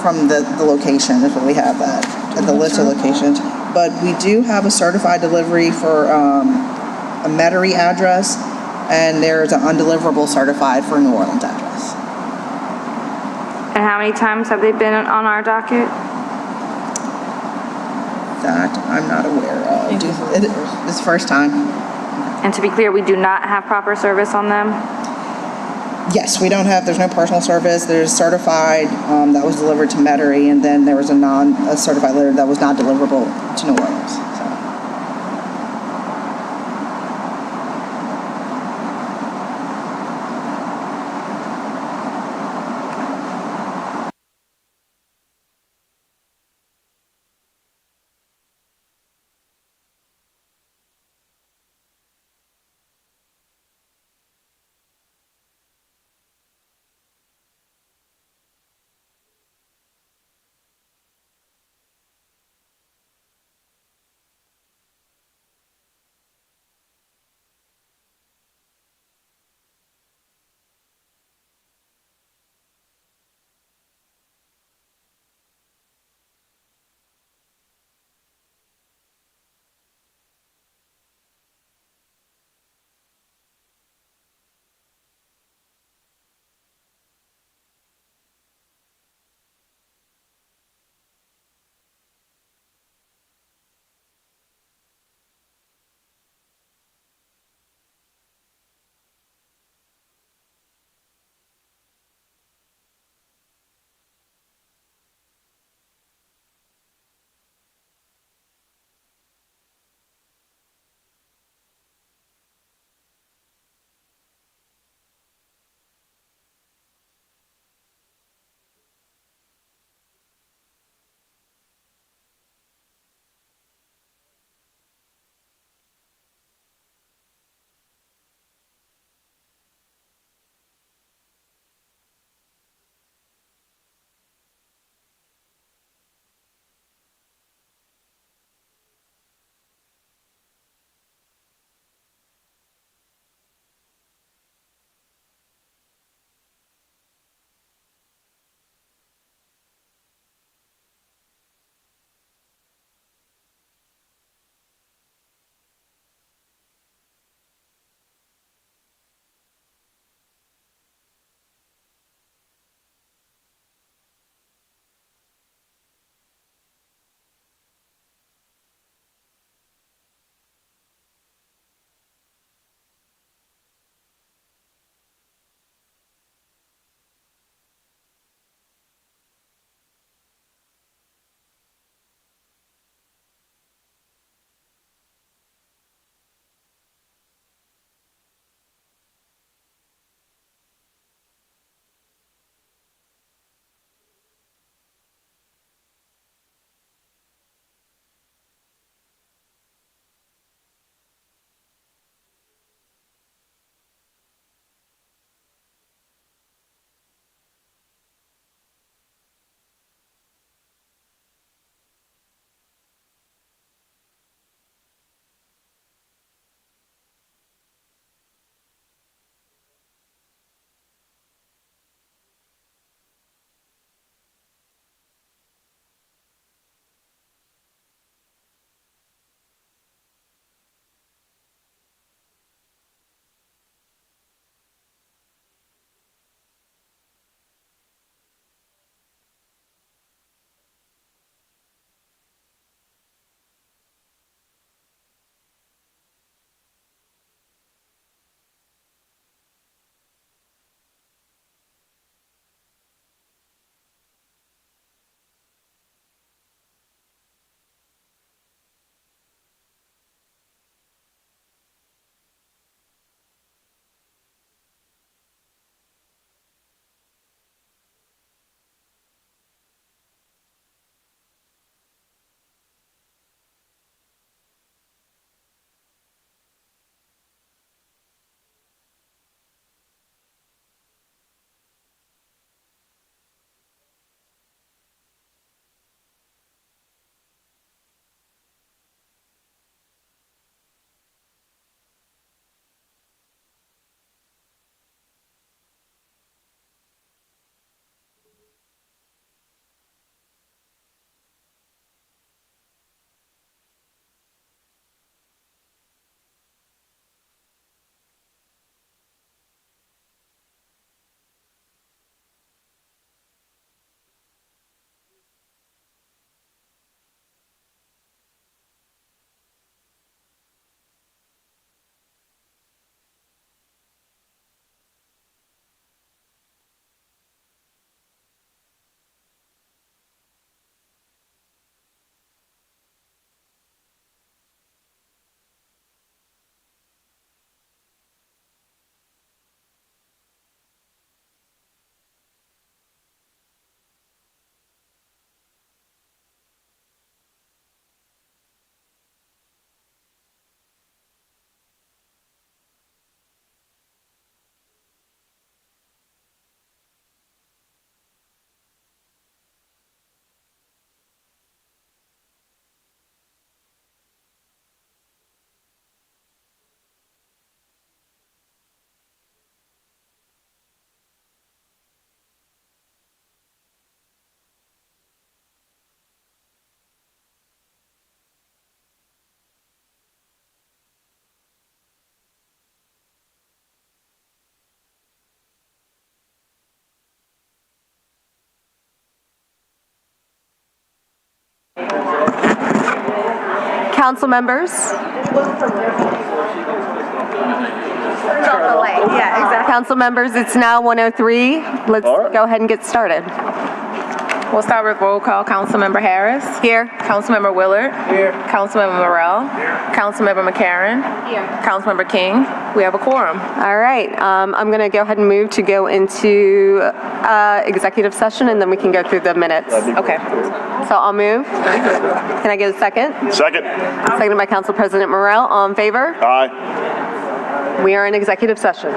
from the location is what we have at the list of locations. But we do have a certified delivery for a Metairie address, and there's an undeliverable certified for New Orleans address. And how many times have they been on our docket? That I'm not aware of. It's first time. And to be clear, we do not have proper service on them? Yes, we don't have, there's no personal service. There's certified that was delivered to Metairie, and then there was a certified letter that was not deliverable to New Orleans. So. Council members? Yeah, exactly. Council members, it's now 1:03. Let's go ahead and get started. We'll start with roll call. Councilmember Harris. Here. Councilmember Willard. Here. Councilmember Morrell. Here. Councilmember McCarron. Here. Councilmember King. We have a quorum. All right. I'm going to go ahead and move to go into executive session, and then we can go through the minutes. Okay. So I'll move. Can I get a second? Second. Seconded by Council President Morrell. All in favor? Aye. We are in executive session.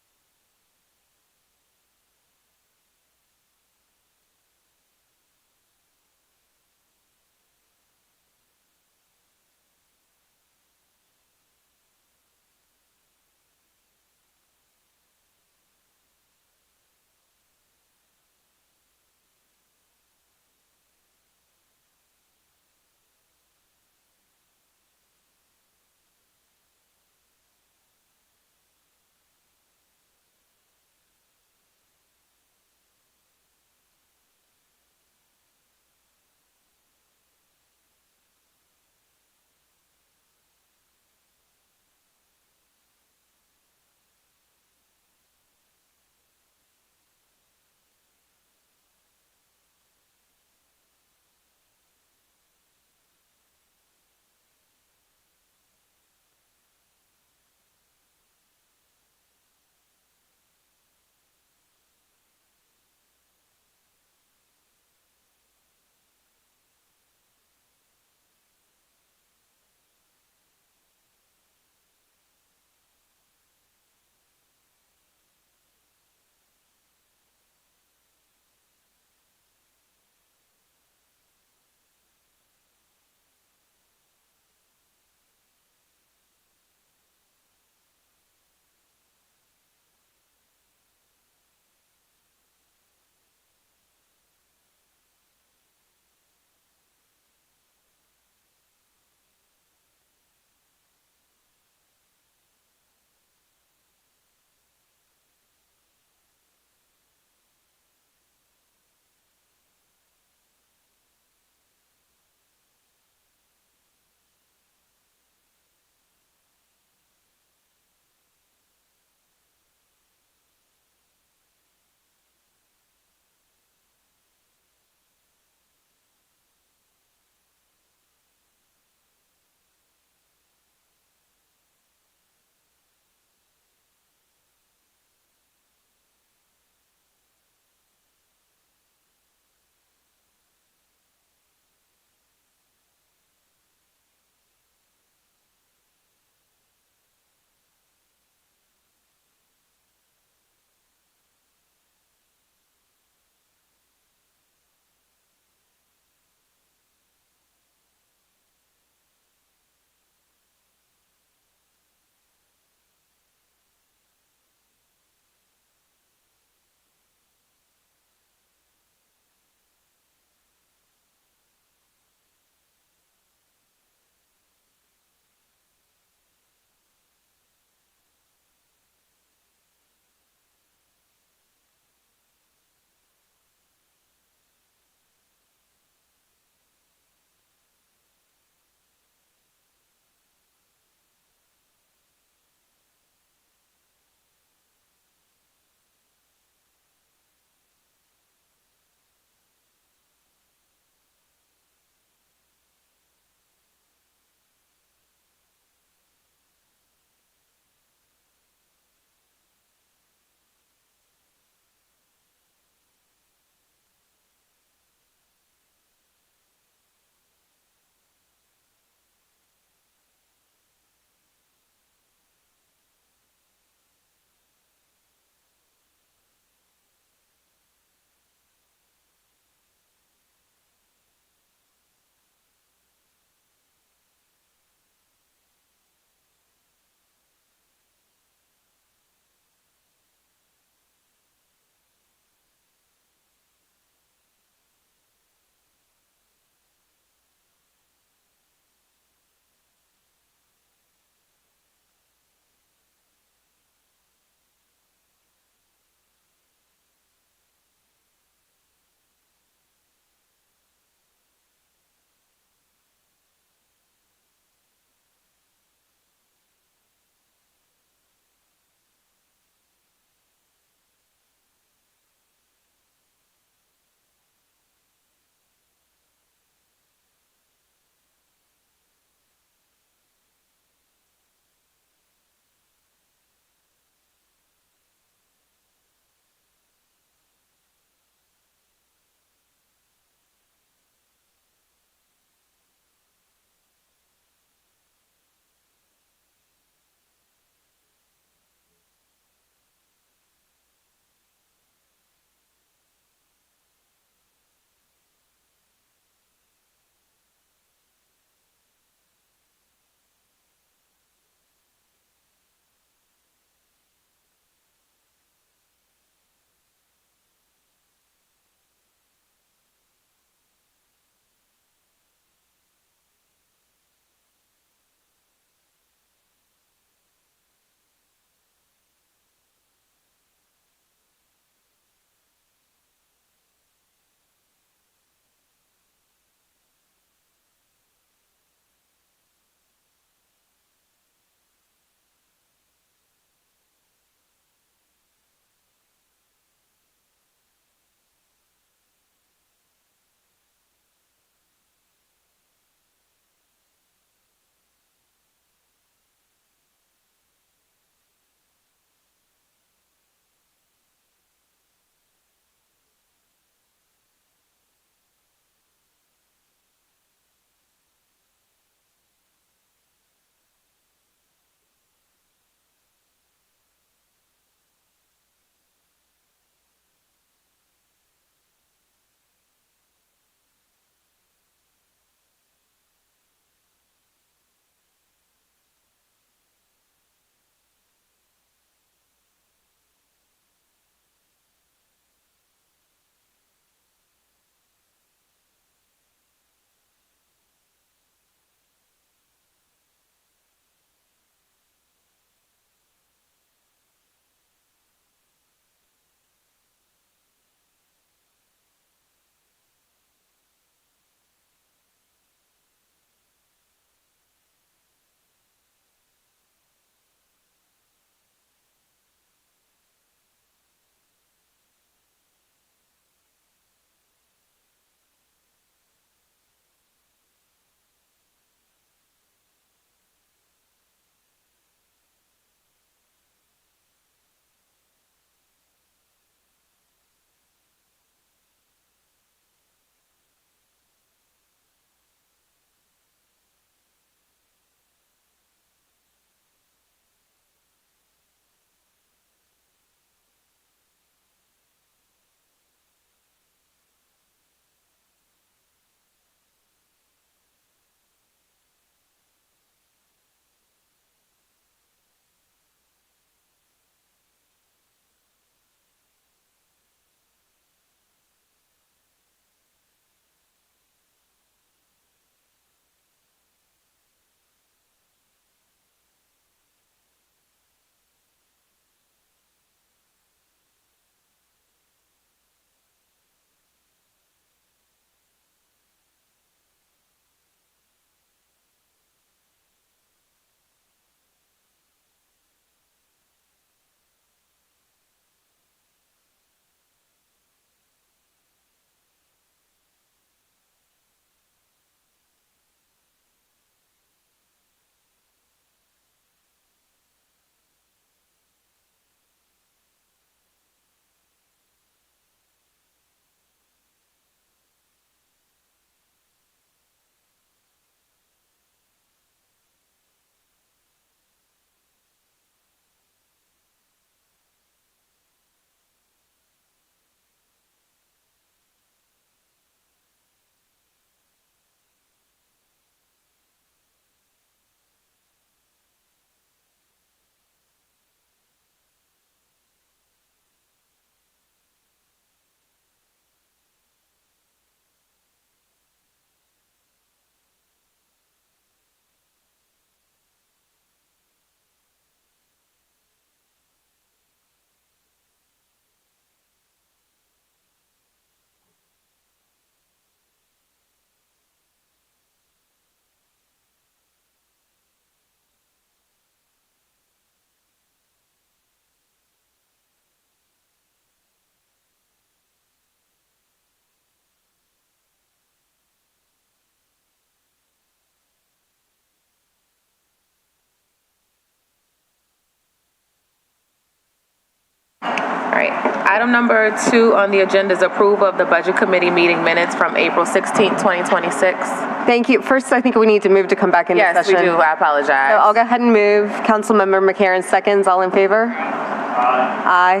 All right. Item number 2 on the agenda is approval of the Budget Committee meeting minutes from April 16th, 2026. Thank you. First, I think we need to move to come back into Yes, session. we do. I apologize. So I'll go ahead and move. Councilmember McCarron seconds. All in favor? Aye.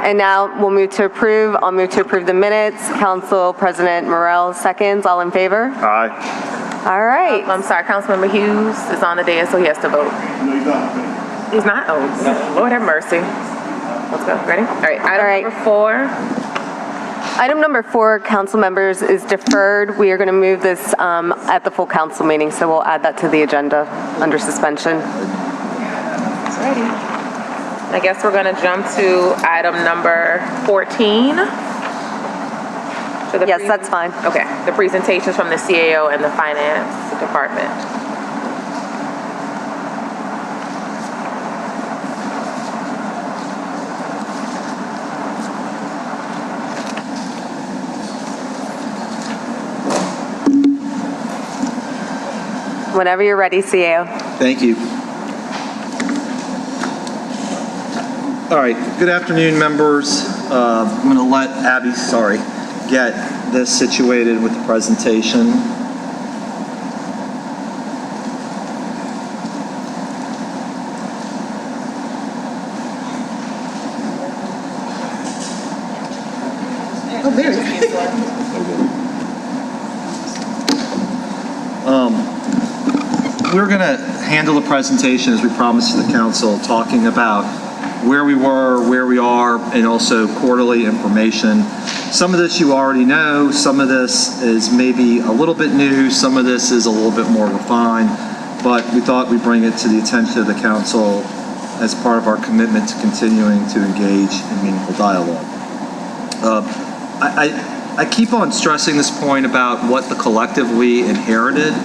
And now we'll move to approve. I'll move to approve the minutes. Council President Morel seconds. All in favor? Aye. All right. I'm sorry, Councilmember Hughes is on the dais, so he has to vote. No, he's not. He's not? Oh, Lord have mercy. Let's go. Ready? All right. Item number 4. Item number 4, council members, is deferred. We are going to move this at the full council meeting, so we'll add that to the agenda under suspension. Alrighty. I guess we're going to jump to item number 14. Yes, that's fine. Okay. The presentations from the CAO and the Finance Department. Whenever you're ready, CAO. Thank you. All right, good afternoon, members. I'm going to let Abby, get this situated with the presentation. Oh, there you go. We're going to handle the presentation as we promised to the council, talking about where we were, where we are, and also quarterly information. Some of this you already know, some of this is maybe a little bit new, some of this is a little bit more refined, but we thought we'd bring it to the attention of the council as part of our commitment to continuing to engage in meaningful dialogue. I keep on stressing this point about what the collective we inherited,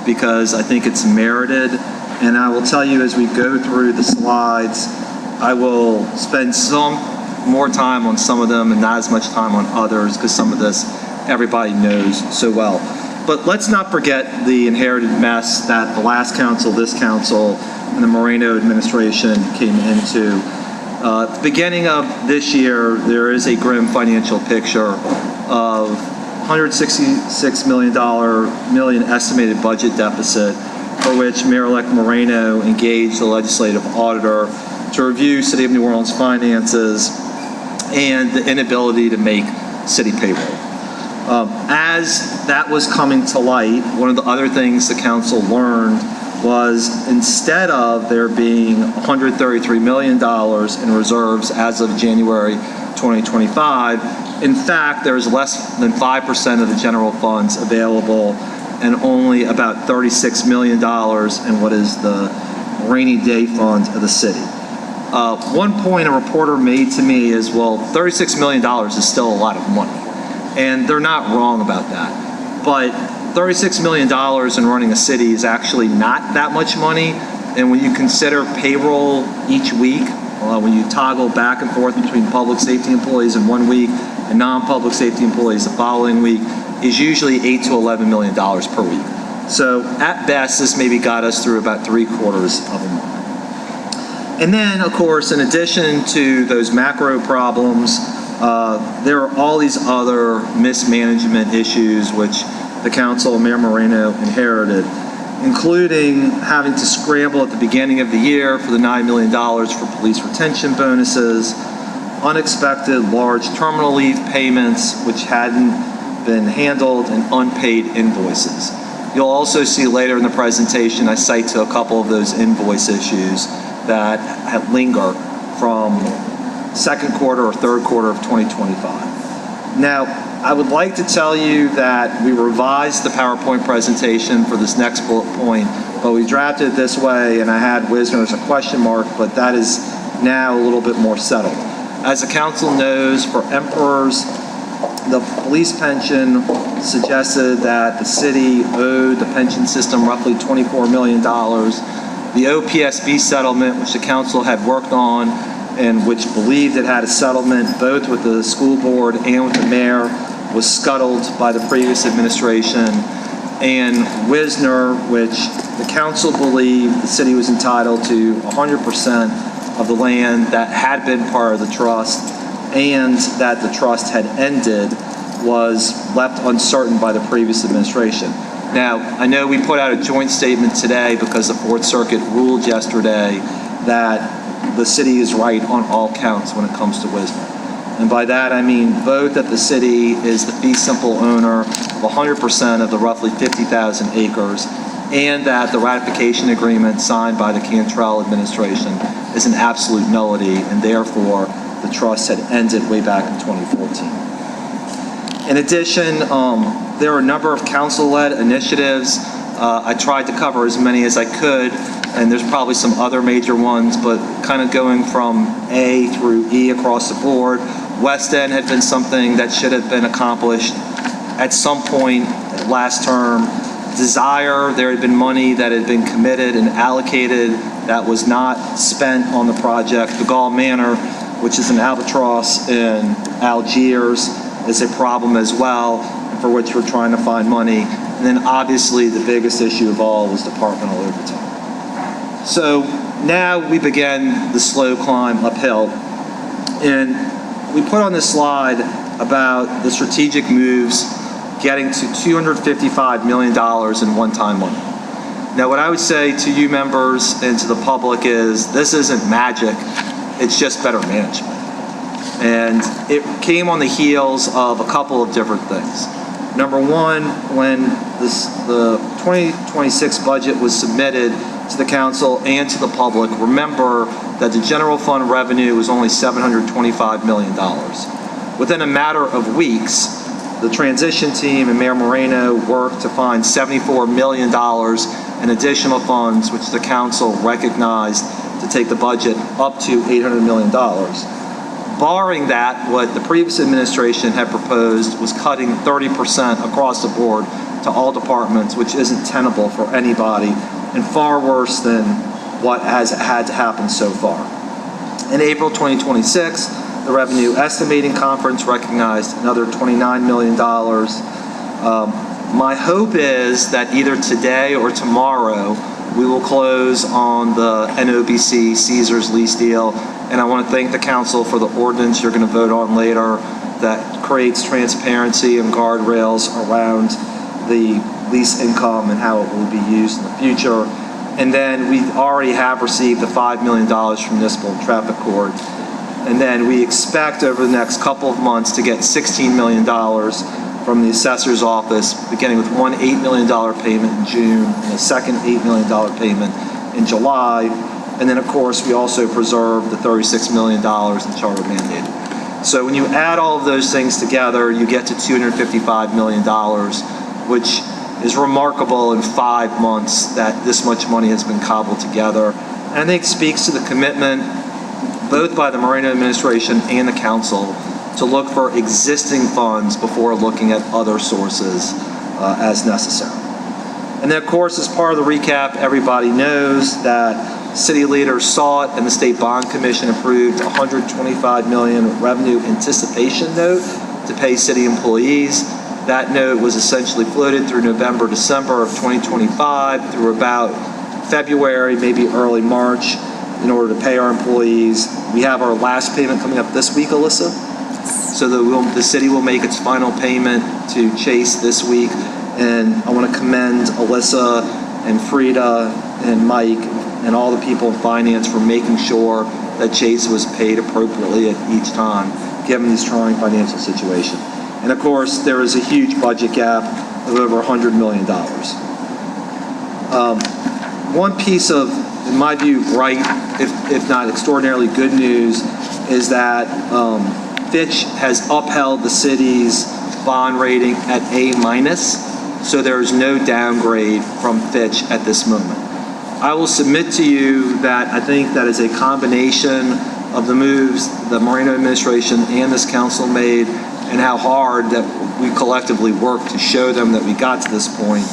because I think it's merited, and I will tell you as we go through the slides, I will spend some more time on some of them and not as much time on others, because some of this everybody knows so well. But let's not forget the inherited mess that the last council, this council, and the Moreno administration came into. At the beginning of this year, there is a grim financial picture of $166 million estimated budget deficit, for which Mayor-elect Moreno engaged the legislative auditor to review City of New Orleans finances and the inability to make city payroll. As that was coming to light, one of the other things the council learned was, instead of there being $133 million in reserves as of January 2025, in fact, there's less than 5% of the general funds available and only about $36 million in what is the rainy day fund of the city. One point a reporter made to me is, well, $36 million is still a lot of money. And they're not wrong about that. But $36 million in running a city is actually not that much money. And when you consider payroll each week, when you toggle back and forth between public safety employees in 1 week and non-public safety employees the following week, is usually $8 to $11 million per week. So at best, this maybe got us through about 3/4 of a month. And then, of course, in addition to those macro problems, there are all these other mismanagement issues which the council, Mayor Moreno, inherited, including having to scramble at the beginning of the year for the $9 million for police retention bonuses, unexpected large terminal leave payments which hadn't been handled, and unpaid invoices. You'll also see later in the presentation, I cite to a couple of those invoice issues that linger from second quarter or third quarter of 2025. Now, I would like to tell you that we revised the PowerPoint presentation for this next bullet point, but we drafted it this way, and I had Wisner as a question mark, but that is now a little bit more settled. As the council knows, for emperors, the police pension suggested that the city owed the pension system roughly $24 million. The OPSB settlement, which the council had worked on and which believed it had a settlement both with the school board and with the mayor, was scuttled by the previous administration. And Wisner, which the council believed the city was entitled to 100% of the land that had been part of the trust, and that the trust had ended was left uncertain by the previous administration. Now, I know we put out a joint statement today because the Fourth Circuit ruled yesterday that the city is right on all counts when it comes to Wisner. And by that, I mean both that the city is the fee simple owner of 100% of the roughly 50,000 acres, and that the ratification agreement signed by the Cantrell administration is an absolute nullity, and therefore the trust had ended way back in 2014. In addition, there are a number of council-led initiatives. I tried to cover as many as I could, and there's probably some other major ones, but kind of going from A through E across the board. West End had been something that should have been accomplished at some point last term. Desire, there had been money that had been committed and allocated that was not spent on the project. The Gall Manor, which is an albatross in Algiers, is a problem as well, for which we're trying to find money. And then obviously the biggest issue of all was departmental overtime. So now we begin the slow climb uphill. And we put on this slide about the strategic moves getting to $255 million in one-time money. Now, what I would say to you members and to the public is this isn't magic, it's just better management. And it came on the heels of a couple of different things. Number one, when the 2026 budget was submitted to the council and to the public, remember that the general fund revenue was only $725 million. Within a matter of weeks, the transition team and Mayor Moreno worked to find $74 million in additional funds, which the council recognized to take the budget up to $800 million. Barring that, what the previous administration had proposed was cutting 30% across the board to all departments, which isn't tenable for anybody, and far worse than what has had to happen so far. In April 2026, the Revenue Estimating Conference recognized another $29 million. My hope is that either today or tomorrow, we will close on the NOBC Caesars lease deal. And I want to thank the council for the ordinance you're going to vote on later that creates transparency and guardrails around the lease income and how it will be used in the future. And then we already have received the $5 million from Municipal Traffic Court. And then we expect over the next couple of months to get $16 million from the assessor's office, beginning with one $8 million payment in June and a second $8 million payment in July. And then, of course, we also preserve the $36 million in charter mandated. So when you add all of those things together, you get to $255 million, which is remarkable in 5 months that this much money has been cobbled together. And I think speaks to the commitment, both by the Moreno administration and the council, to look for existing funds before looking at other sources as necessary. And then, of course, as part of the recap, everybody knows that city leaders saw it and the State Bond Commission approved $125 million revenue anticipation note to pay city employees. That note was essentially floated through November, December of 2025 through about February, maybe early March, in order to pay our employees. We have our last payment coming up this week, Alyssa. So the city will make its final payment to Chase this week. And I want to commend Alyssa and Frida and Mike and all the people in finance for making sure that Chase was paid appropriately at each time, given this trying financial situation. And of course, there is a huge budget gap of over $100 million. One piece of, in my view, bright, if not extraordinarily good news, is that Fitch has upheld the city's bond rating at A-, so there is no downgrade from Fitch at this moment. I will submit to you that I think that is a combination of the moves the Moreno administration and this council made and how hard that we collectively worked to show them that we got to this point.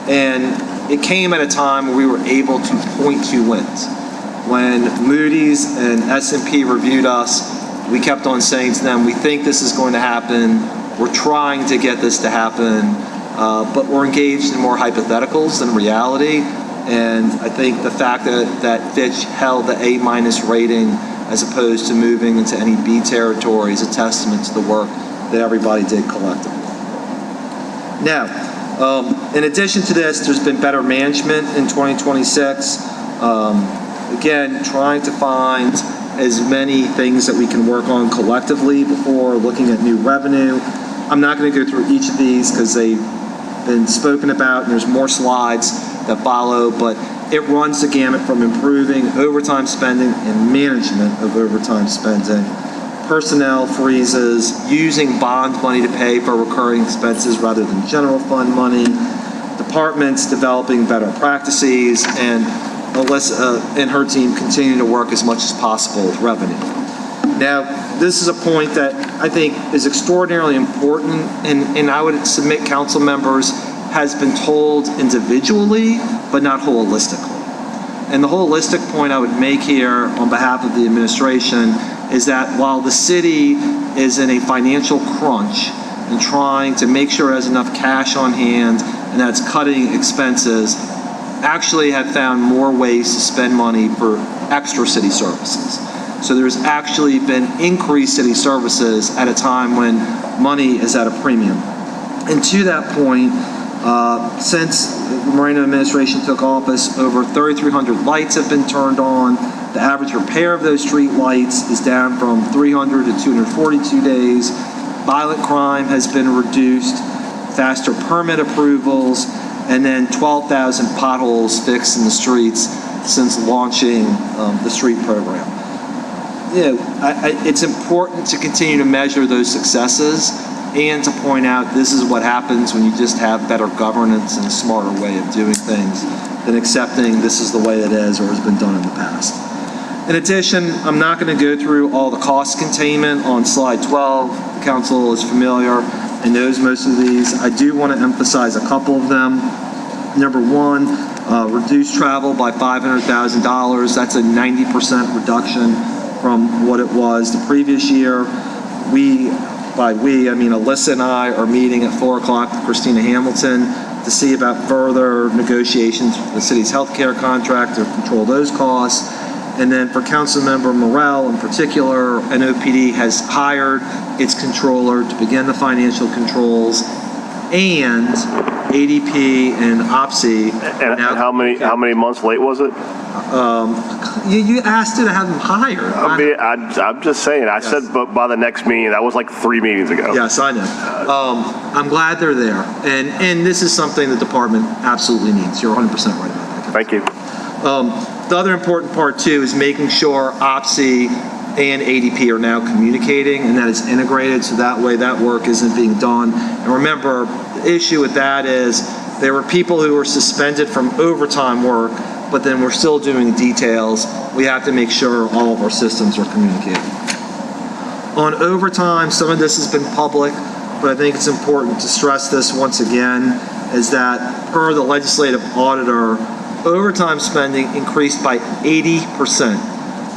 And it came at a time where we were able to point to wins. When Moody's and S&P reviewed us, we kept on saying to them, we think this is going to happen. We're trying to get this to happen, but we're engaged in more hypotheticals than reality. And I think the fact that Fitch held the A- rating as opposed to moving into any B territory is a testament to the work that everybody did collectively. Now, in addition to this, there's been better management in 2026. Again, trying to find as many things that we can work on collectively before looking at new revenue. I'm not going to go through each of these because they've been spoken about and there's more slides that follow, but it runs the gamut from improving overtime spending and management of overtime spending, personnel freezes, using bond money to pay for recurring expenses rather than general fund money, departments developing better practices, and Alyssa and her team continue to work as much as possible with revenue. Now, this is a point that I think is extraordinarily important, and I would submit council members has been told individually, but not holistically. And the holistic point I would make here on behalf of the administration is that while the city is in a financial crunch and trying to make sure it has enough cash on hand and that's cutting expenses, actually have found more ways to spend money for extra city services. So there's actually been increased city services at a time when money is at a premium. And to that point, since the Moreno administration took office, over 3,300 lights have been turned on. The average repair of those street lights is down from 300 to 242 days. Violent crime has been reduced, faster permit approvals, and then 12,000 potholes fixed in the streets since launching the street program. It's important to continue to measure those successes and to point out this is what happens when you just have better governance and a smarter way of doing things than accepting this is the way it is or has been done in the past. In addition, I'm not going to go through all the cost containment on slide 12. The council is familiar and knows most of these. I do want to emphasize a couple of them. Number one, reduce travel by $500,000. That's a 90% reduction from what it was the previous year. By we, I mean Alyssa and I are meeting at 4 o'clock with Christina Hamilton to see about further negotiations for the city's healthcare contract to control those costs. And then for Councilmember Morrell in particular, NOPD has hired its controller to begin the financial controls, and ADP and OPSI. And how many months late was it? You asked her to have them hired. I mean, I'm just saying. I said by the next meeting. That was like 3 meetings ago. Yes, I know. I'm glad they're there, and this is something the department absolutely needs. You're 100% right about that. Thank you. The other important part too is making sure OPSI and ADP are now communicating, and that it's integrated, so that way that work isn't being done. And remember, the issue with that is there were people who were suspended from overtime work, but then we're still doing details. We have to make sure all of our systems are communicating. On overtime, some of this has been public, but I think it's important to stress this once again, is that per the legislative auditor, overtime spending increased by 80%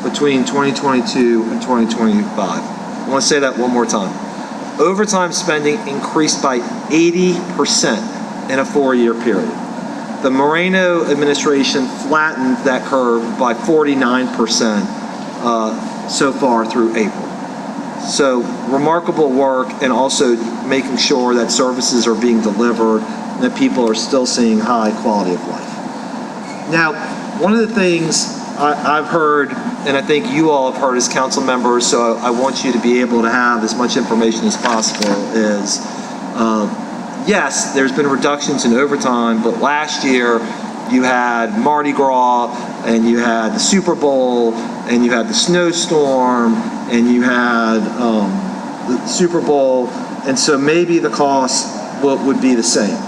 between 2022 and 2025. I want to say that one more time. Overtime spending increased by 80% in a 4-year period. The Moreno administration flattened that curve by 49% so far through April. So remarkable work, and also making sure that services are being delivered and that people are still seeing high quality of life. Now, one of the things I've heard, and I think you all have heard as council members, so I want you to be able to have as much information as possible, is yes, there's been reductions in overtime, but last year you had Mardi Gras, and you had the Super Bowl, and you had the snowstorm, and you had the Super Bowl, and so maybe the cost would be the same.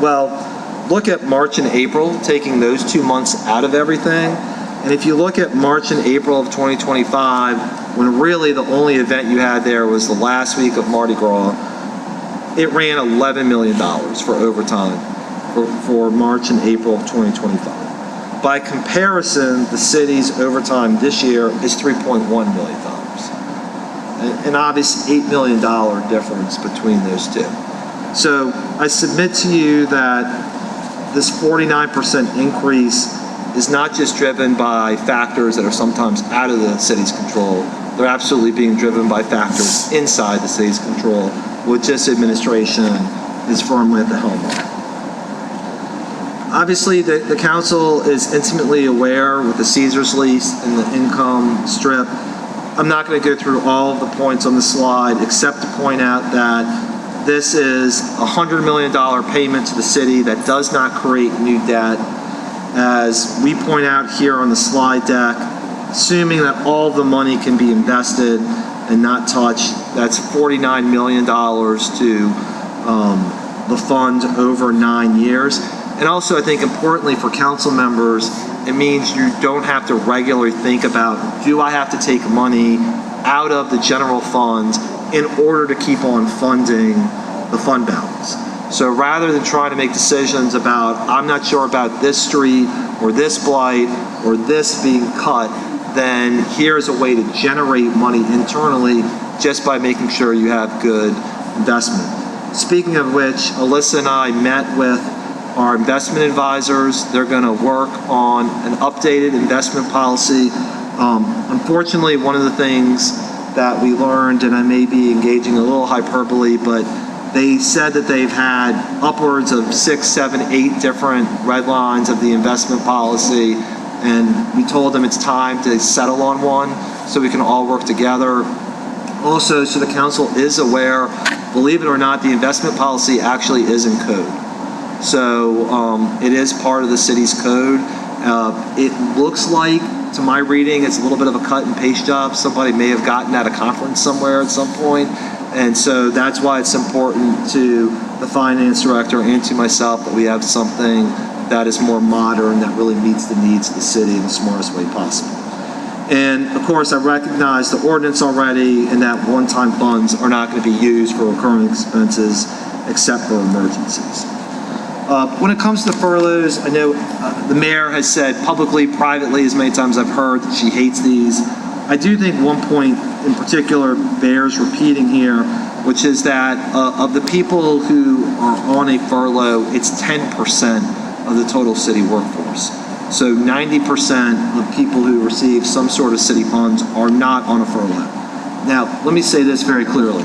Well, look at March and April, taking those 2 months out of everything, and if you look at March and April of 2025, when really the only event you had there was the last week of Mardi Gras, it ran $11 million for overtime for March and April of 2025. By comparison, the city's overtime this year is $3.1 million. An obvious $8 million difference between those two. So I submit to you that this 49% increase is not just driven by factors that are sometimes out of the city's control. They're absolutely being driven by factors inside the city's control, which this administration is firmly at the helm of. Obviously, the council is intimately aware with the Caesars lease and the income strip. I'm not going to go through all of the points on the slide, except to point out that this is a $100 million payment to the city that does not create new debt. As we point out here on the slide deck, assuming that all the money can be invested and not touched, that's $49 million to the fund over 9 years. And also, I think importantly for council members, it means you don't have to regularly think about, do I have to take money out of the general fund in order to keep on funding the fund balance? So rather than trying to make decisions about, I'm not sure about this street or this blight or this being cut, then here's a way to generate money internally just by making sure you have good investment. Speaking of which, Alyssa and I met with our investment advisors. They're going to work on an updated investment policy. Unfortunately, one of the things that we learned, and I may be engaging a little hyperbole, but they said that they've had upwards of 6, 7, 8 different red lines of the investment policy, and we told them it's time to settle on one so we can all work together. Also, so the council is aware, believe it or not, the investment policy actually is in code. So it is part of the city's code. It looks like, to my reading, it's a little bit of a cut and paste job. Somebody may have gotten at a conference somewhere at some point. And so that's why it's important to the finance director and to myself that we have something that is more modern, that really meets the needs of the city in the smartest way possible. And of course, I recognize the ordinance already, and that one-time funds are not going to be used for recurring expenses except for emergencies. When it comes to furloughs, I know the mayor has said publicly, privately, as many times I've heard, that she hates these. I do think one point in particular bears repeating here, which is that of the people who are on a furlough, it's 10% of the total city workforce. So 90% of people who receive some sort of city funds are not on a furlough. Now, let me say this very clearly.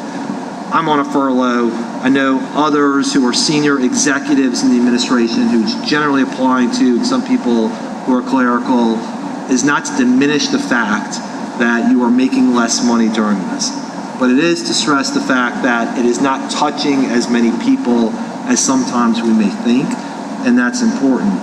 I'm on a furlough. I know others who are senior executives in the administration who's generally applying to, and some people who are clerical, is not to diminish the fact that you are making less money during this. But it is to stress the fact that it is not touching as many people as sometimes we may think, and that's important.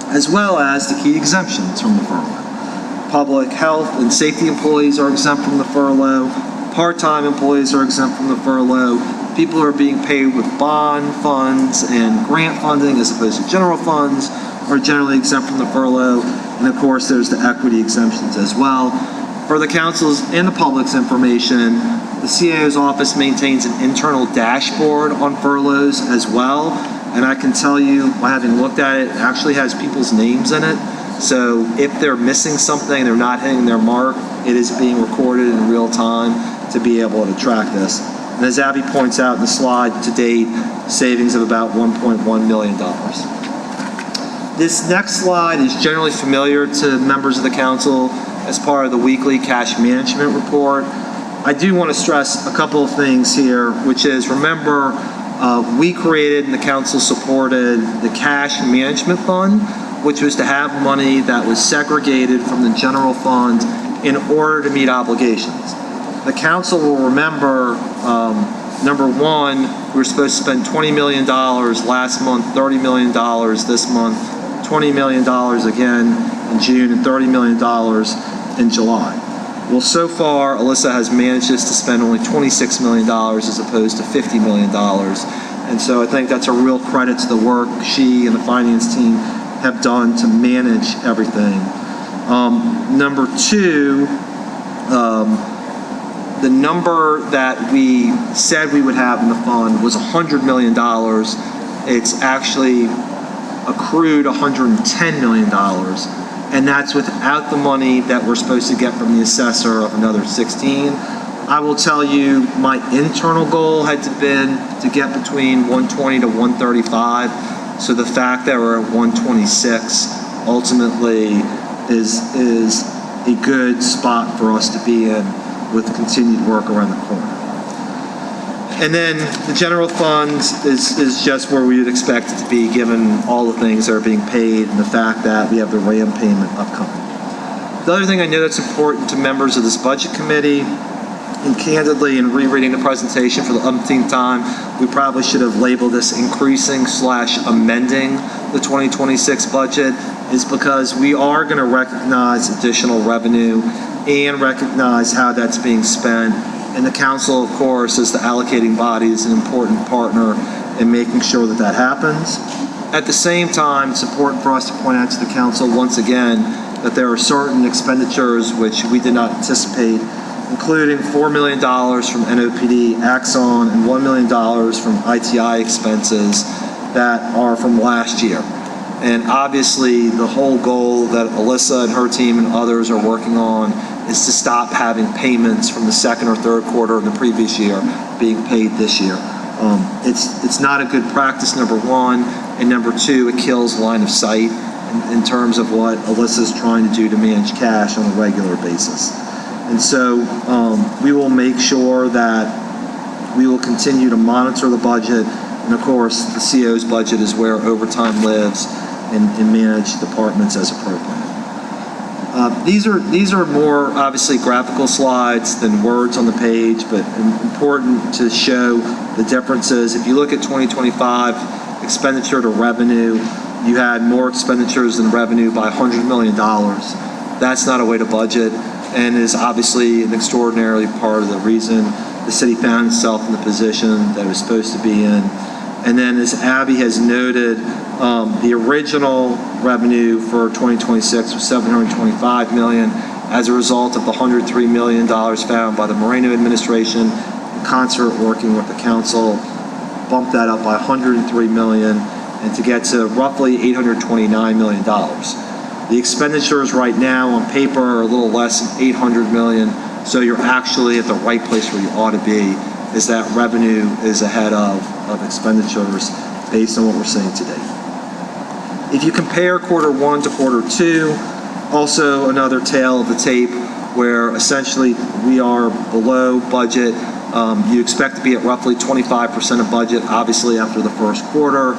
As well as the key exemptions from the furlough. Public health and safety employees are exempt from the furlough. Part-time employees are exempt from the furlough. People who are being paid with bond funds and grant funding as opposed to general funds are generally exempt from the furlough. And of course, there's the equity exemptions as well. For the council's and the public's information, the CAO's office maintains an internal dashboard on furloughs as well. And I can tell you, by having looked at it, it actually has people's names in it. So if they're missing something, they're not hitting their mark, it is being recorded in real time to be able to track this. And as Abby points out in the slide, to date, savings of about $1.1 million. This next slide is generally familiar to members of the council as part of the weekly cash management report. I do want to stress a couple of things here, which is, remember, we created and the council supported the cash management fund, which was to have money that was segregated from the general fund in order to meet obligations. The council will remember, number one, we were supposed to spend $20 million last month, $30 million this month, $20 million again in June, and $30 million in July. Well, so far, Alyssa has managed to spend only $26 million as opposed to $50 million. And so I think that's a real credit to the work she and the finance team have done to manage everything. Number two, the number that we said we would have in the fund was $100 million. It's actually accrued $110 million. And that's without the money that we're supposed to get from the assessor of another 16. I will tell you, my internal goal had been to get between 120 to 135. So the fact that we're at 126 ultimately is a good spot for us to be in with continued work around the corner. And then the general fund is just where we would expect it to be given all the things that are being paid and the fact that we have the RAM payment upcoming. The other thing I know that's important to members of this budget committee, and candidly in rereading the presentation for the umpteenth time, we probably should have labeled this increasing/amending the 2026 budget, is because we are going to recognize additional revenue and recognize how that's being spent. And the council, of course, as the allocating body, is an important partner in making sure that that happens. At the same time, it's important for us to point out to the council once again that there are certain expenditures which we did not anticipate, including $4 million from NOPD Axon and $1 million from ITI expenses that are from last year. And obviously, the whole goal that Alyssa and her team and others are working on is to stop having payments from the second or third quarter of the previous year being paid this year. It's not a good practice, number one, and number two, it kills line of sight in terms of what Alyssa's trying to do to manage cash on a regular basis. And so we will make sure that we will continue to monitor the budget, and of course, the CO's budget is where overtime lives, and manage departments as appropriate. These are more obviously graphical slides than words on the page, but important to show the differences. If you look at 2025 expenditure to revenue, you had more expenditures than revenue by $100 million. That's not a way to budget, and is obviously an extraordinarily part of the reason the city found itself in the position that it was supposed to be in. And then, as Abby has noted, the original revenue for 2026 was $725 million as a result of the $103 million found by the Moreno administration in concert working with the council, bumped that up by $103 million, and to get to roughly $829 million. The expenditures right now on paper are a little less than $800 million, so you're actually at the right place where you ought to be, is that revenue is ahead of expenditures based on what we're seeing today. If you compare quarter one to quarter two, also another tale of the tape where essentially we are below budget. You expect to be at roughly 25% of budget, obviously after the first quarter.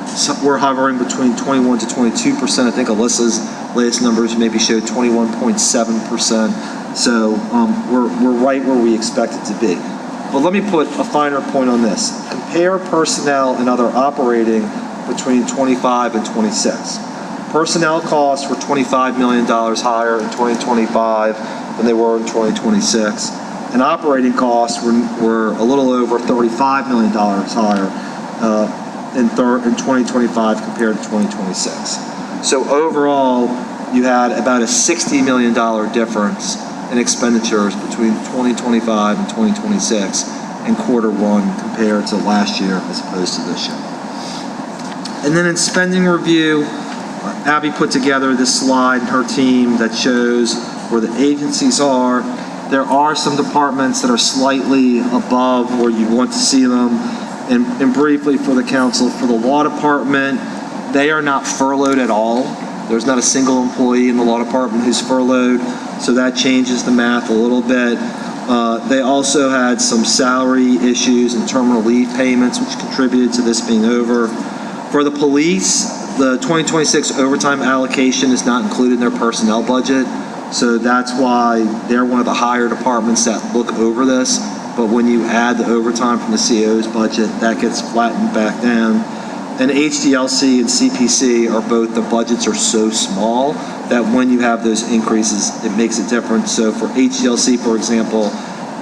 So we're hovering between 21 to 22%. I think Alyssa's latest numbers maybe showed 21.7%. So we're right where we expect it to be. But let me put a finer point on this. Compare personnel and other operating between 25 and 26. Personnel costs were $25 million higher in 2025 than they were in 2026. And operating costs were a little over $35 million higher in 2025 compared to 2026. So overall, you had about a $60 million difference in expenditures between 2025 and 2026 in quarter one compared to last year as opposed to this year. And then in spending review, Abby put together this slide and her team that shows where the agencies are. There are some departments that are slightly above where you want to see them. And briefly for the council, for the law department, they are not furloughed at all. There's not a single employee in the law department who's furloughed, so that changes the math a little bit. They also had some salary issues and terminal leave payments, which contributed to this being over. For the police, the 2026 overtime allocation is not included in their personnel budget, so that's why they're one of the higher departments that look over this. But when you add the overtime from the CO's budget, that gets flattened back down. And HDLC and CPC are both, the budgets are so small that when you have those increases, it makes a difference. So for HDLC, for example,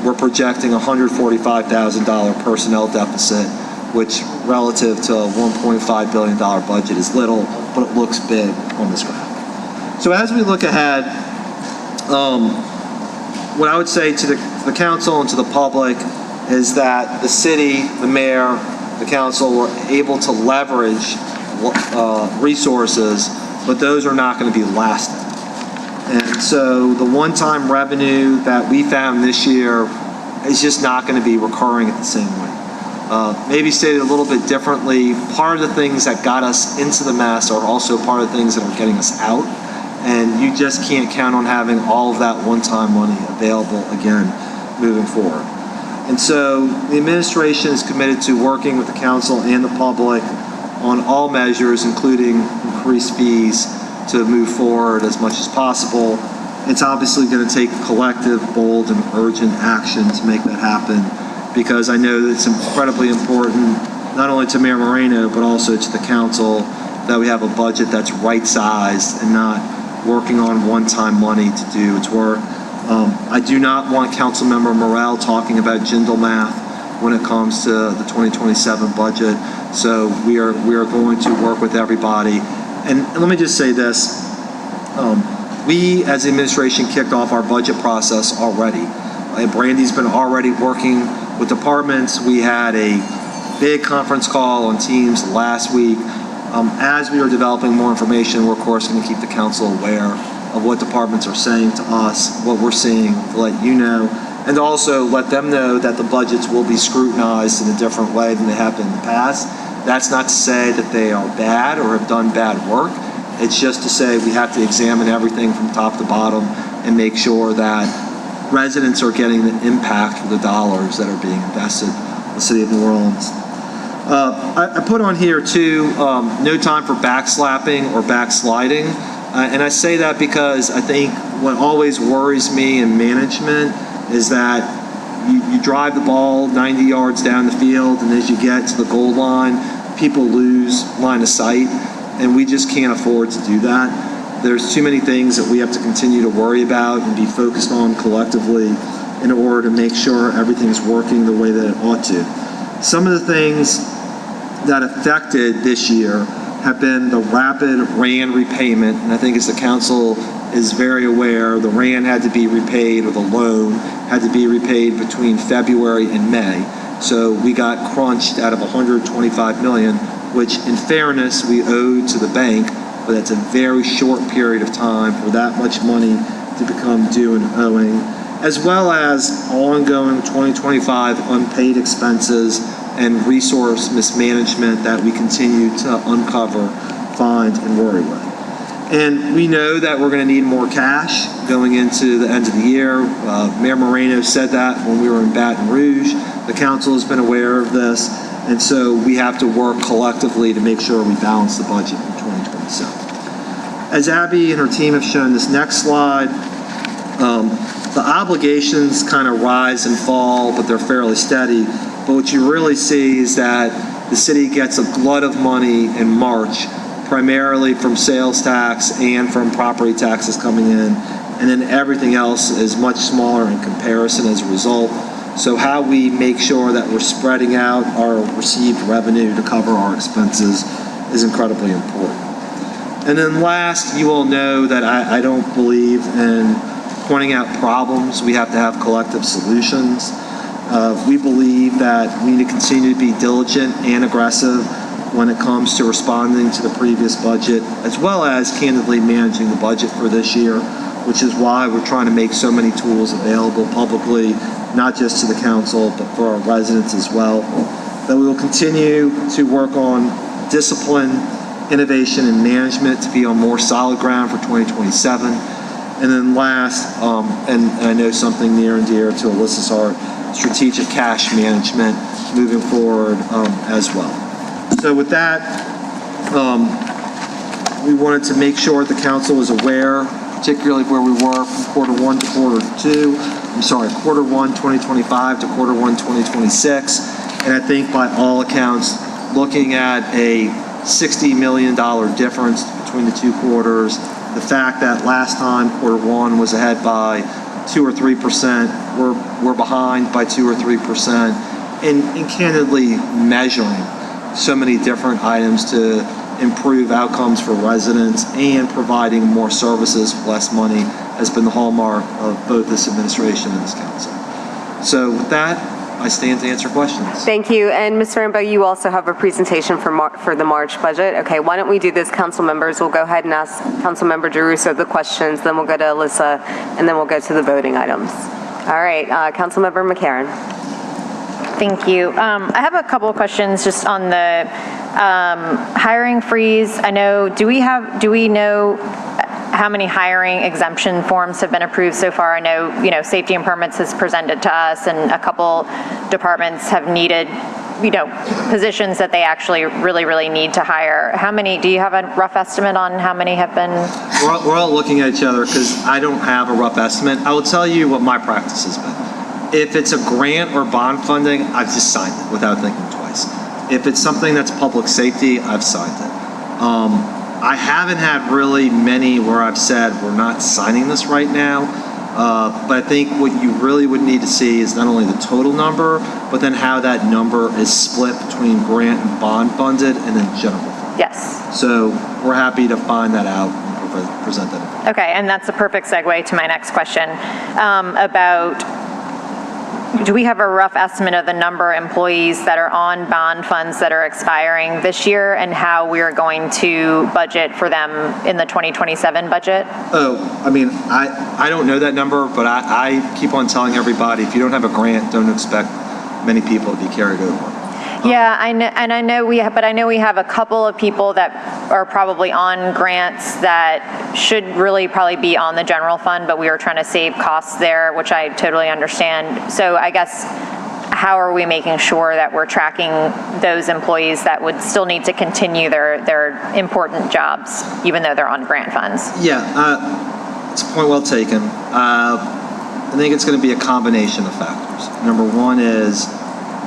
we're projecting $145,000 personnel deficit, which relative to a $1.5 billion budget is little, but it looks big on this graph. So as we look ahead, what I would say to the council and to the public is that the city, the mayor, the council were able to leverage resources, but those are not going to be lasting. And so the one-time revenue that we found this year is just not going to be recurring at the same way. Maybe stated a little bit differently, part of the things that got us into the mess are also part of the things that are getting us out. And you just can't count on having all of that one-time money available again moving forward. And so the administration is committed to working with the council and the public on all measures, including increased fees, to move forward as much as possible. It's obviously going to take collective, bold, and urgent action to make that happen, because I know that it's incredibly important, not only to Mayor Moreno, but also to the council, that we have a budget that's right-sized and not working on one-time money to do its work. I do not want Councilmember Morel talking about Jindal math when it comes to the 2027 budget. So we are going to work with everybody. And let me just say this. We, as the administration, kicked off our budget process already. Brandy's been already working with departments. We had a big conference call on Teams last week. As we are developing more information, we're of course going to keep the council aware of what departments are saying to us, what we're seeing, to let you know, and also let them know that the budgets will be scrutinized in a different way than they have been in the past. That's not to say that they are bad or have done bad work. It's just to say we have to examine everything from top to bottom and make sure that residents are getting the impact of the dollars that are being invested in the city of New Orleans. I put on here too, no time for backslapping or backsliding. And I say that because I think what always worries me in management is that you drive the ball 90 yards down the field, and as you get to the goal line, people lose line of sight, and we just can't afford to do that. There's too many things that we have to continue to worry about and be focused on collectively in order to make sure everything's working the way that it ought to. Some of the things that affected this year have been the rapid RAN repayment, and I think as the council is very aware, the RAN had to be repaid, or the loan had to be repaid between February and May. So we got crunched out of $125 million, which in fairness we owed to the bank, but it's a very short period of time for that much money to become due and owing, as well as ongoing 2025 unpaid expenses and resource mismanagement that we continue to uncover, find, and worry with. And we know that we're going to need more cash going into the end of the year. Mayor Moreno said that when we were in Baton Rouge. The council has been aware of this, and so we have to work collectively to make sure we balance the budget in 2027. As Abby and her team have shown this next slide, the obligations kind of rise and fall, but they're fairly steady. But what you really see is that the city gets a glut of money in March, primarily from sales tax and from property taxes coming in, and then everything else is much smaller in comparison as a result. So how we make sure that we're spreading out our received revenue to cover our expenses is incredibly important. And then last, you all know that I don't believe in pointing out problems. We have to have collective solutions. We believe that we need to continue to be diligent and aggressive when it comes to responding to the previous budget, as well as candidly managing the budget for this year, which is why we're trying to make so many tools available publicly, not just to the council, but for our residents as well. That we will continue to work on discipline, innovation, and management to be on more solid ground for 2027. And then last, and I know something near and dear to Alyssa's heart, strategic cash management moving forward as well. So with that, we wanted to make sure the council was aware, particularly where we were from quarter 1 to quarter 1 2025 to quarter 1 2026. And I think by all accounts, looking at a $60 million difference between the two quarters, the fact that last time quarter 1 was ahead by 2 or 3%, we're behind by 2 or 3%, and candidly measuring so many different items to improve outcomes for residents and providing more services for less money has been the hallmark of both this administration and this council. So with that, I stand to answer questions. Thank you. And Ms. Rambo, you also have a presentation for the March budget. Okay, why don't we do this, council members? We'll go ahead and ask Councilmember DeRusso the questions, then we'll go to Alyssa, and then we'll go to the voting items. All right, Councilmember McCarron. Thank you. I have a couple of questions just on the hiring freeze. Do we know how many hiring exemption forms have been approved so far? I know, Safety and Permits has presented to us, and a couple departments have needed, positions that they actually really, really need to hire. How many, do you have a rough estimate on how many have been? We're all looking at each other because I don't have a rough estimate. I will tell you what my practice has been. If it's a grant or bond funding, I've just signed it without thinking twice. If it's something that's public safety, I've signed it. I haven't had really many where I've said, we're not signing this right now. But I think what you really would need to see is not only the total number, but then how that number is split between grant and bond funded and then general fund. Yes. So we're happy to find that out and present that. Okay, and that's a perfect segue to my next question do we have a rough estimate of the number of employees that are on bond funds that are expiring this year and how we are going to budget for them in the 2027 budget? I don't know that number, but I keep on telling everybody, if you don't have a grant, don't expect many people to be carried over. Yeah, I know we have a couple of people that are probably on grants that should really probably be on the general fund, but we are trying to save costs there, which I totally understand. So I guess, how are we making sure that we're tracking those employees that would still need to continue their important jobs, even though they're on grant funds? Yeah, it's a point well taken. I think it's going to be a combination of factors. Number one is,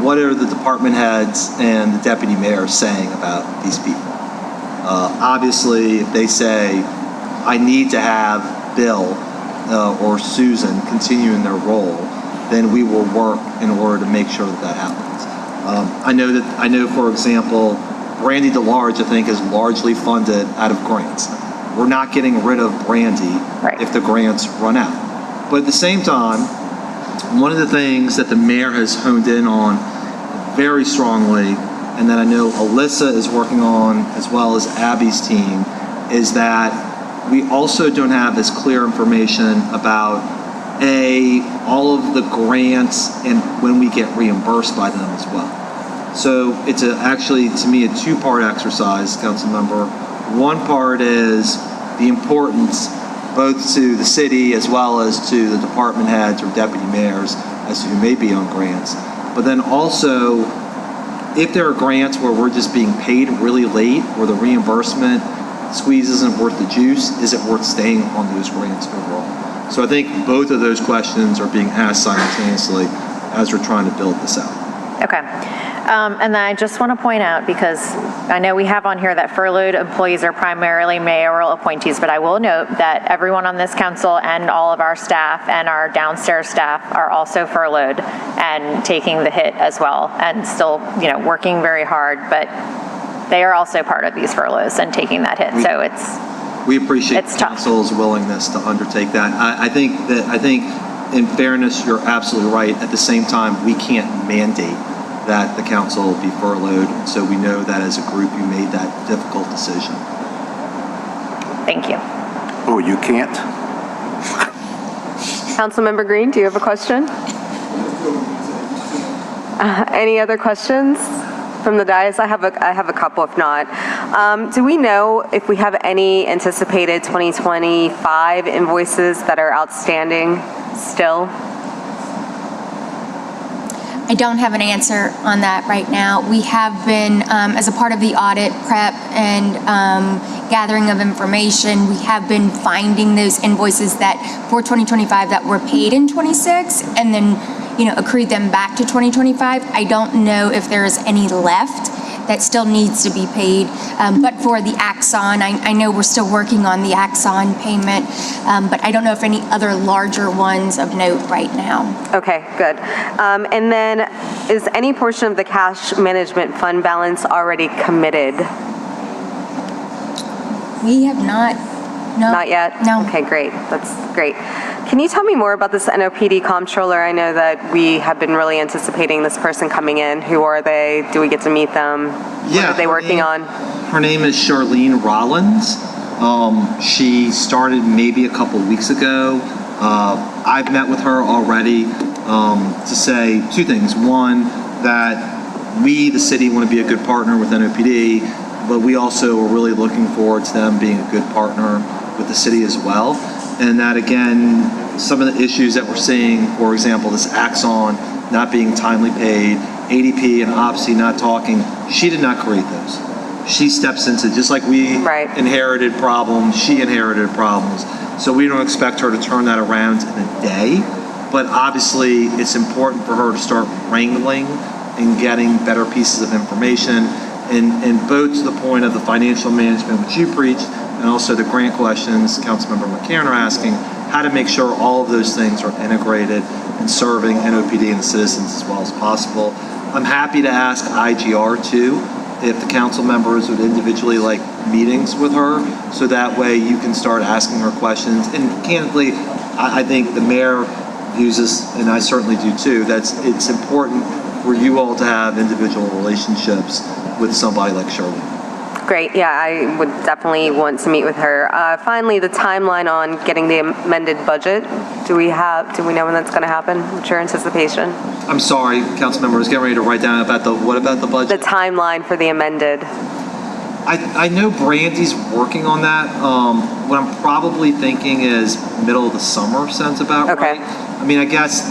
what are the department heads and the deputy mayor saying about these people? Obviously, if they say, I need to have Bill or Susan continue in their role, then we will work in order to make sure that happens. I know, for example, Brandy DeLarge, I think, is largely funded out of grants. We're not getting rid of Brandy if the grants run out. But at the same time, one of the things that the mayor has honed in on very strongly, and that I know Alyssa is working on, as well as Abby's team, is that we also don't have as clear information about all of the grants and when we get reimbursed by them as well. So it's actually, to me, a two-part exercise, council member. One part is the importance both to the city as well as to the department heads or deputy mayors as to who may be on grants. But then also, if there are grants where we're just being paid really late, where the reimbursement squeeze isn't worth the juice, is it worth staying on those grants overall? So I think both of those questions are being asked simultaneously as we're trying to build this out. Okay. And then I just want to point out, because I know we have on here that furloughed employees are primarily mayoral appointees, but I will note that everyone on this council and all of our staff and our downstairs staff are also furloughed and taking the hit as well, and still, working very hard, but they are also part of these furloughs and taking that hit. We appreciate it's tough. council's willingness to undertake that. I think in fairness, you're absolutely right. At the same time, we can't mandate that the council will be furloughed. So we know that as a group, you made that difficult decision. Thank you. Oh, you can't? Councilmember Green, do you have a question? Any other questions from the dais? I have a couple, if not. Do we know if we have any anticipated 2025 invoices that are outstanding still? I don't have an answer on that right now. We have been, as a part of the audit prep and gathering of information, we have been finding those invoices that for 2025 that were paid in 26 and then, accrued them back to 2025. I don't know if there's any left that still needs to be paid. But for the Axon, I know we're still working on the Axon payment, but I don't know if any other larger ones of note right now. Okay, good. And then is any portion of the cash management fund balance already committed? We have not. No. Not yet? No. Okay, great. That's great. Can you tell me more about this NOPD comptroller? I know that we have been really anticipating this person coming in. Who are they? Do we get to meet them? What are they working on? Her name is Charlene Rollins. She started maybe a couple weeks ago. I've met with her already to say two things. One, that we, the city, want to be a good partner with NOPD, but we also are really looking forward to them being a good partner with the city as well. And that, again, some of the issues that we're seeing, for example, this Axon not being timely paid, ADP and OPSI not talking, she did not create those. She steps into, just like we inherited problems, she inherited problems. So we don't expect her to turn that around in a day, but obviously it's important for her to start wrangling and getting better pieces of information, and both to the point of the financial management, which you preached, and also the grant questions Councilmember McCarron are asking, how to make sure all of those things are integrated and serving NOPD and the citizens as well as possible. I'm happy to ask IGR too, if the council members would individually like meetings with her, so that way you can start asking her questions. And candidly, I think the mayor views this, and I certainly do too, it's important for you all to have individual relationships with somebody like Shirley. Great, yeah, I would definitely want to meet with her. Finally, the timeline on getting the amended budget. Do we know when that's going to happen? What's your anticipation? I'm sorry, Councilmember, I was getting ready to write down what about the budget? The timeline for the amended. I know Brandy's working on that. What I'm probably thinking is middle of the summer sounds about right. I mean, I guess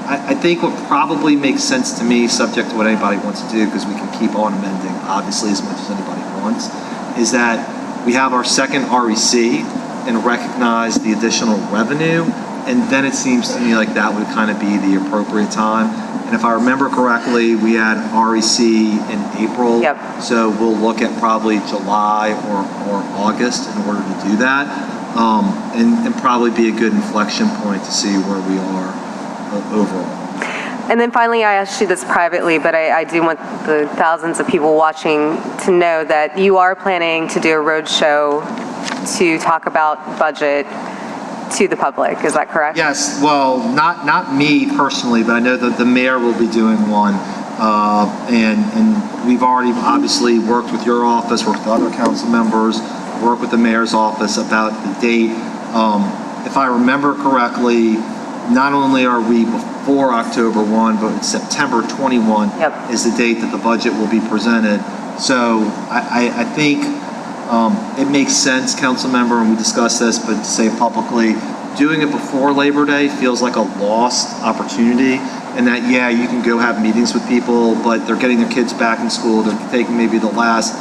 I think what probably makes sense to me, subject to what anybody wants to do, because we can keep on amending, obviously, as much as anybody wants, is that we have our second REC and recognize the additional revenue, and then it seems to me like that would kind of be the appropriate time. And if I remember correctly, we had REC in April, so we'll look at probably July or August in order to do that, and probably be a good inflection point to see where we are overall. And then finally, I asked you this privately, but I do want the thousands of people watching to know that you are planning to do a road show to talk about budget to the public. Is that correct? Yes. Well, not me personally, but I know that the mayor will be doing one. And we've already obviously worked with your office, worked with other council members, worked with the mayor's office about the date. If I remember correctly, not only are we before October 1, but it's September 21 is the date that the budget will be presented. So I think it makes sense, council member, and we discussed this, but to say publicly, doing it before Labor Day feels like a lost opportunity, and that, yeah, you can go have meetings with people, but they're getting their kids back in school, they're taking maybe the last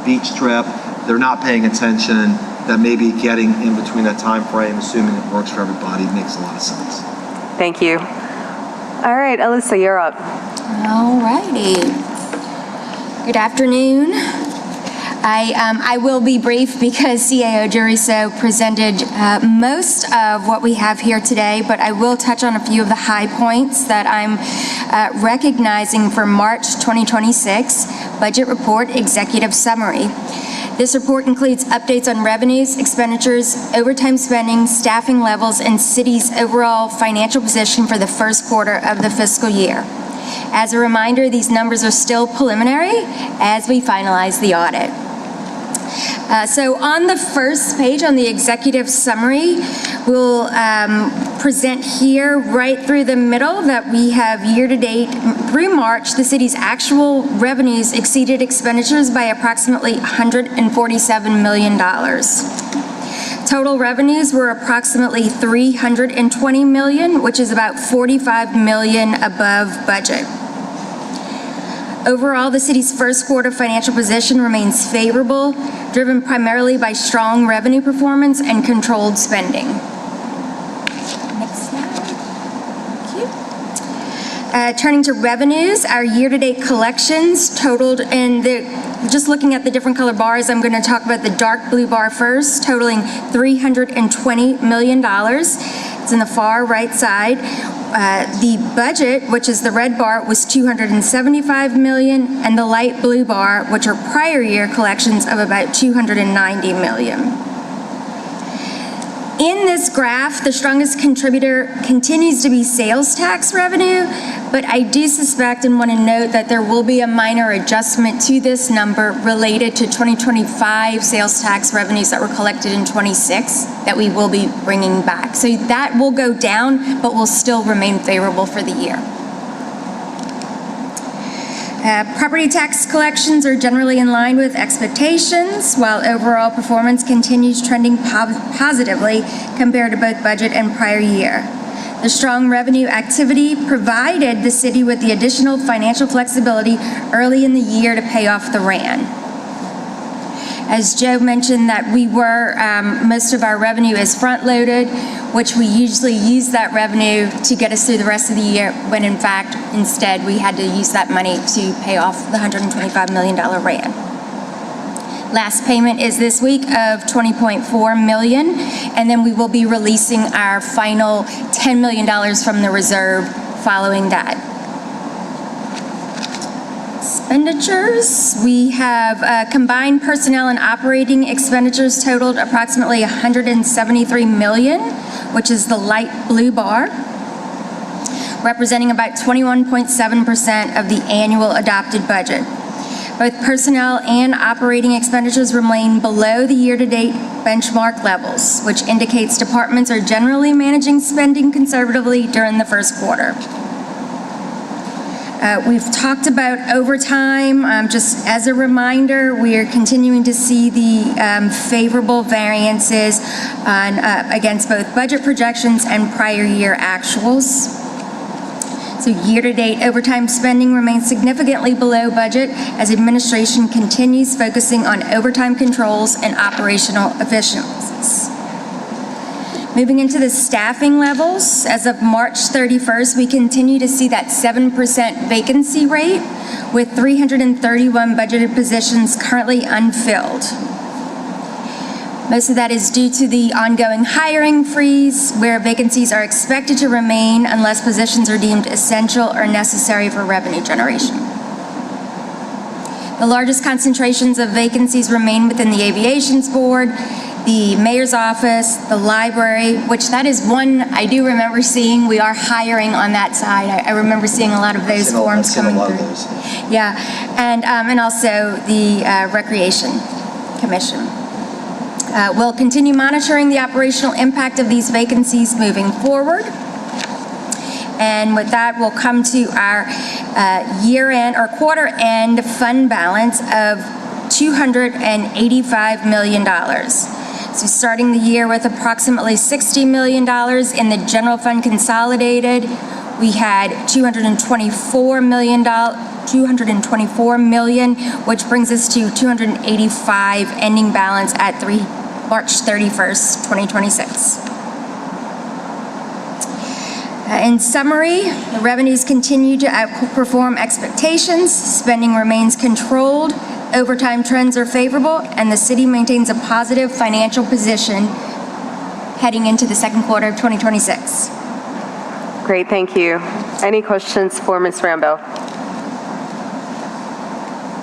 beach trip, they're not paying attention, that maybe getting in between that time frame, assuming it works for everybody, makes a lot of sense. Thank you. All right, Alyssa, you're up. All righty. Good afternoon. I will be brief because CAO Juriso presented most of what we have here today, but I will touch on a few of the high points that I'm recognizing for March 2026 Budget Report Executive Summary. This report includes updates on revenues, expenditures, overtime spending, staffing levels, and city's overall financial position for the first quarter of the fiscal year. As a reminder, these numbers are still preliminary as we finalize the audit. So on the first page, on the executive summary, we'll present here right through the middle that we have year-to-date through March, the city's actual revenues exceeded expenditures by approximately $147 million. Total revenues were approximately $320 million, which is about $45 million above budget. Overall, the city's first quarter financial position remains favorable, driven primarily by strong revenue performance and controlled spending. Next slide. Thank you. Turning to revenues, our year-to-date collections totaled, and just looking at the different color bars, I'm going to talk about the dark blue bar first, totaling $320 million. It's in the far right side. The budget, which is the red bar, was $275 million, and the light blue bar, which are prior year collections of about $290 million. In this graph, the strongest contributor continues to be sales tax revenue, but I do suspect and want to note that there will be a minor adjustment to this number related to 2025 sales tax revenues that were collected in 26 that we will be bringing back. So that will go down, but will still remain favorable for the year. Property tax collections are generally in line with expectations, while overall performance continues trending positively compared to both budget and prior year. The strong revenue activity provided the city with the additional financial flexibility early in the year to pay off the RAN. As Joe mentioned, that we were, most of our revenue is front-loaded, which we usually use that revenue to get us through the rest of the year, when in fact, instead, we had to use that money to pay off the $125 million RAN. Last payment is this week of $20.4 million, and then we will be releasing our final $10 million from the reserve following that. Expenditures, we have combined personnel and operating expenditures totaled approximately $173 million, which is the light blue bar, representing about 21.7% of the annual adopted budget. Both personnel and operating expenditures remain below the year-to-date benchmark levels, which indicates departments are generally managing spending conservatively during the first quarter. We've talked about overtime. Just as a reminder, we are continuing to see the favorable variances against both budget projections and prior year actuals. So year-to-date overtime spending remains significantly below budget as administration continues focusing on overtime controls and operational efficiencies. Moving into the staffing levels, as of March 31st, we continue to see that 7% vacancy rate with 331 budgeted positions currently unfilled. Most of that is due to the ongoing hiring freeze, where vacancies are expected to remain unless positions are deemed essential or necessary for revenue generation. The largest concentrations of vacancies remain within the Aviations Board, the Mayor's Office, the library, which that is one I do remember seeing. We are hiring on that side. I remember seeing a lot of those forms coming through. Yeah, and also the Recreation Commission. We'll continue monitoring the operational impact of these vacancies moving forward. And with that, we'll come to our year-end or quarter-end fund balance of $285 million. So starting the year with approximately $60 million in the general fund consolidated, we had $224 million, which brings us to 285 ending balance at March 31st, 2026. In summary, the revenues continue to outperform expectations, spending remains controlled, overtime trends are favorable, and the city maintains a positive financial position heading into the second quarter of 2026. Great, thank you. Any questions for Ms. Rambo?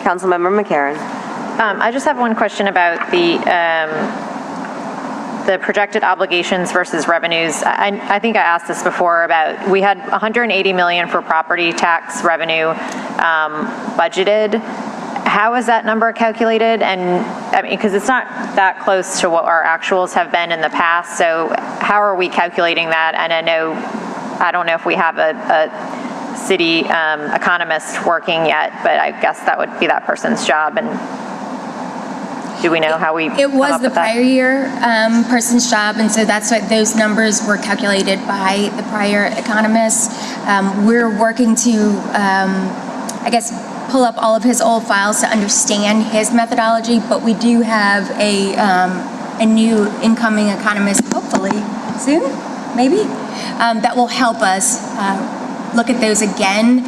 Councilmember McCarran. I just have one question about the projected obligations versus revenues. I think I asked this before about, we had $180 million for property tax revenue budgeted. How is that number calculated? And I mean, because it's not that close to what our actuals have been in the past, so how are we calculating that? And I don't know if we have a city economist working yet, but I guess that would be that person's job. And do we know how we It was the prior year person's job, and so that's why those numbers were calculated by the prior economist. We're working to, I guess, pull up all of his old files to understand his methodology, but we do have a new incoming economist, hopefully soon, maybe, that will help us look at those again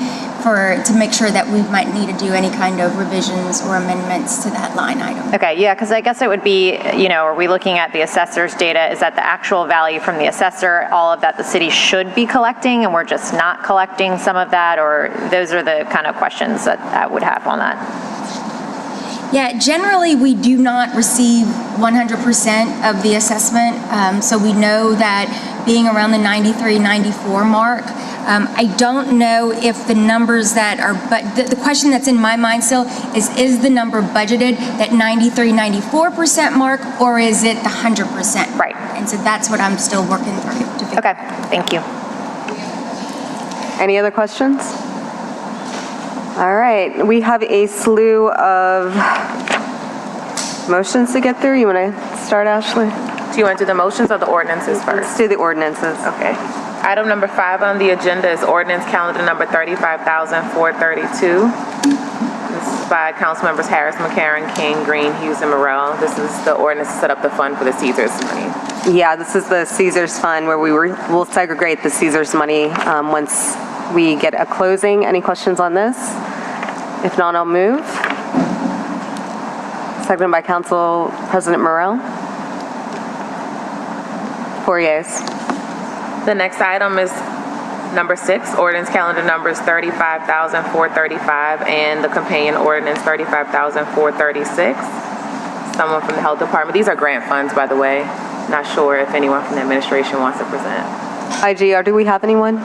to make sure that we might need to do any kind of revisions or amendments to that line item. Okay, yeah, because I guess it would be, are we looking at the assessor's data? Is that the actual value from the assessor, all of that the city should be collecting, and we're just not collecting some of that? Or those are the kind of questions that I would have on that. Yeah, generally we do not receive 100% of the assessment, so we know that being around the 93, 94 mark, I don't know if the numbers that are, but the question that's in my mind still is the number budgeted that 93, 94% mark, or is it the 100%? Right. And so that's what I'm still working through to figure out. Okay, thank you. Any other questions? All right, we have a slew of motions to get through. You want to start, Ashley? Do you want to do the motions or the ordinances first? Let's do the ordinances. Okay. Item number 5 on the agenda is ordinance calendar number 35,432. This is by Councilmembers Harris, McCarron, King, Green, Hughes, and Morrell. This is the ordinance to set up the fund for the Caesars money. Yeah, this is the Caesars Fund where we'll segregate the Caesars money once we get a closing. Any questions on this? If not, I'll move. Seconded by Council President Morrell. 4 yeas. The next item is number 6, ordinance calendar numbers 35,435 and the companion ordinance 35,436. Someone from the Health Department. These are grant funds, by the way. Not sure if anyone from the administration wants to present. IGR, do we have anyone?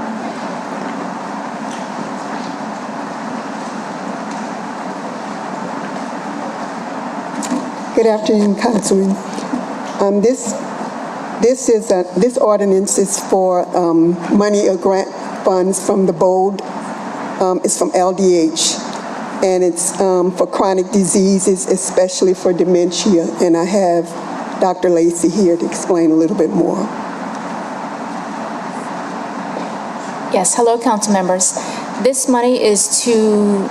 Good afternoon, Councilman. This ordinance is for money or grant funds from the BOLD. It's from LDH, and it's for chronic diseases, especially for dementia. And I have Dr. Lacey here to explain a little bit more. Yes, hello, council members. This money is to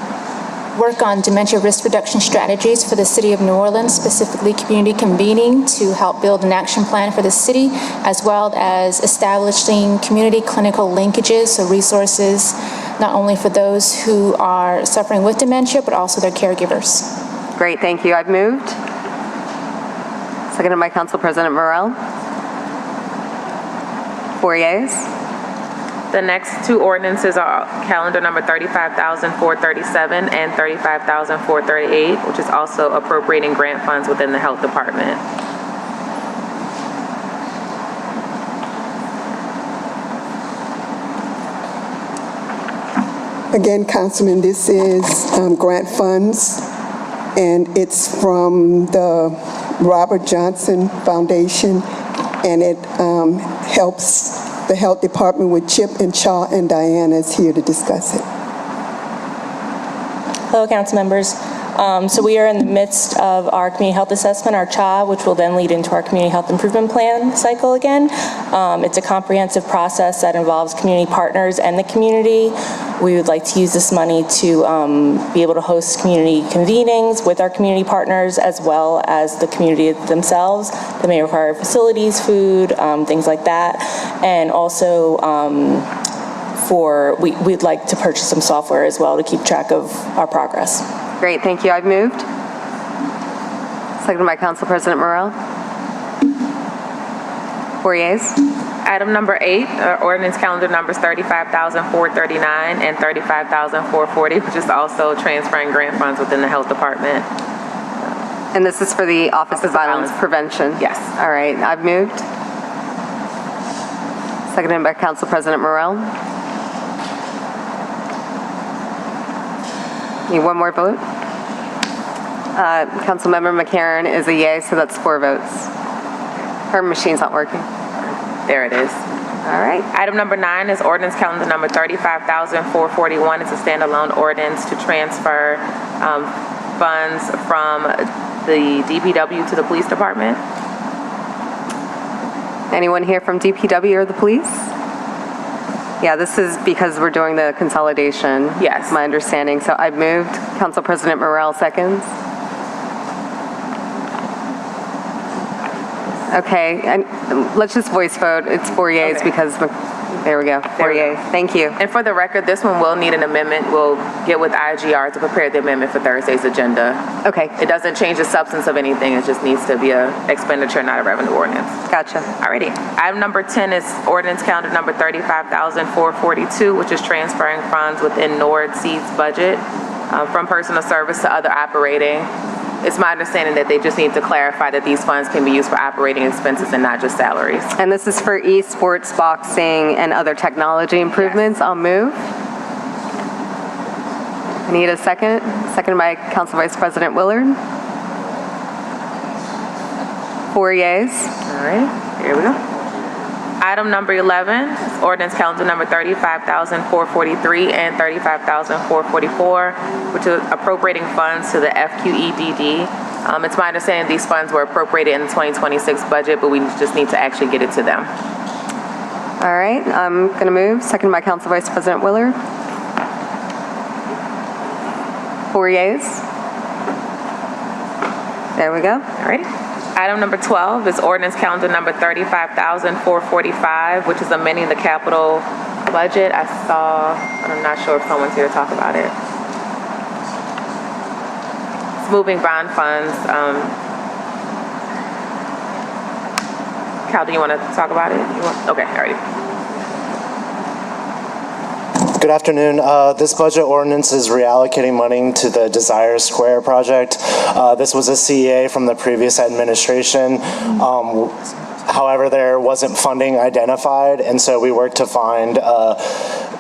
work on dementia risk reduction strategies for the city of New Orleans, specifically community convening to help build an action plan for the city, as well as establishing community clinical linkages, so resources not only for those who are suffering with dementia, but also their caregivers. Great, thank you. I've moved. Seconded by Council President Morrell. 4 yeas. The next 2 ordinances are calendar number 35,437 and 35,438, which is also appropriating grant funds within the Health Department. Again, Councilman, this is grant funds, and it's from the Robert Johnson Foundation, and it helps the Health Department with Chip and Cha, and Diana is here to discuss it. Hello, council members. So we are in the midst of our community health assessment, our CHA, which will then lead into our community health improvement plan cycle again. It's a comprehensive process that involves community partners and the community. We would like to use this money to be able to host community convenings with our community partners as well as the community themselves that may require facilities, food, things like that. And also we'd like to purchase some software as well to keep track of our progress. Great, thank you. I've moved. Seconded by Council President Morrell. 4 yeas. Item number 8, ordinance calendar numbers 35,439 and 35,440, which is also transferring grant funds within the Health Department. And this is for the Office of Violence Prevention? Yes. All right, I've moved. Seconded by Council President Morrell. Need one more vote? Councilmember McCarron is a yay, so that's 4 votes. Her machine's not working. There it is. All right. Item number 9 is ordinance calendar number 35,441. It's a standalone ordinance to transfer funds from the DPW to the police department. Anyone here from DPW or the police? Yeah, this is because we're doing the consolidation. Yes. My understanding. So I've moved. Council President Morrell seconds. Okay, and let's just voice vote. It's 4 yeas Okay. because, there we go, 4 yeas. Thank you. And for the record, this one will need an amendment. We'll get with IGR to prepare the amendment for Thursday's agenda. Okay, It doesn't change the substance of anything. It just needs to be a expenditure, not a revenue ordinance. gotcha. Alrighty. Item number 10 is ordinance calendar number 35,442, which is transferring funds within NORD-Seed's budget from personal service to other operating. It's my understanding that they just need to clarify that these funds can be used for operating expenses and not just salaries. And this is for esports, boxing, and other technology improvements. I'll move. I need a second. Second by Council Vice President Willard. 4 yeas. All right, here we go. Item number 11 is ordinance calendar number 35,443 and 35,444, which is appropriating funds to the FQEDD. It's my understanding these funds were appropriated in the 2026 budget, but we just need to actually get it to them. All right, I'm going to move. Second by Council Vice President Willard. 4 yeas. There we go. All right. Item number 12 is ordinance calendar number 35,445, which is amending the capital budget. I'm not sure if someone's here to talk about it. It's moving bond funds. Cal, do you want to talk about it? Okay, all right. Good afternoon. This budget ordinance is reallocating money to the Desire Square project. This was a CEA from the previous administration. However, there wasn't funding identified, and so we worked to find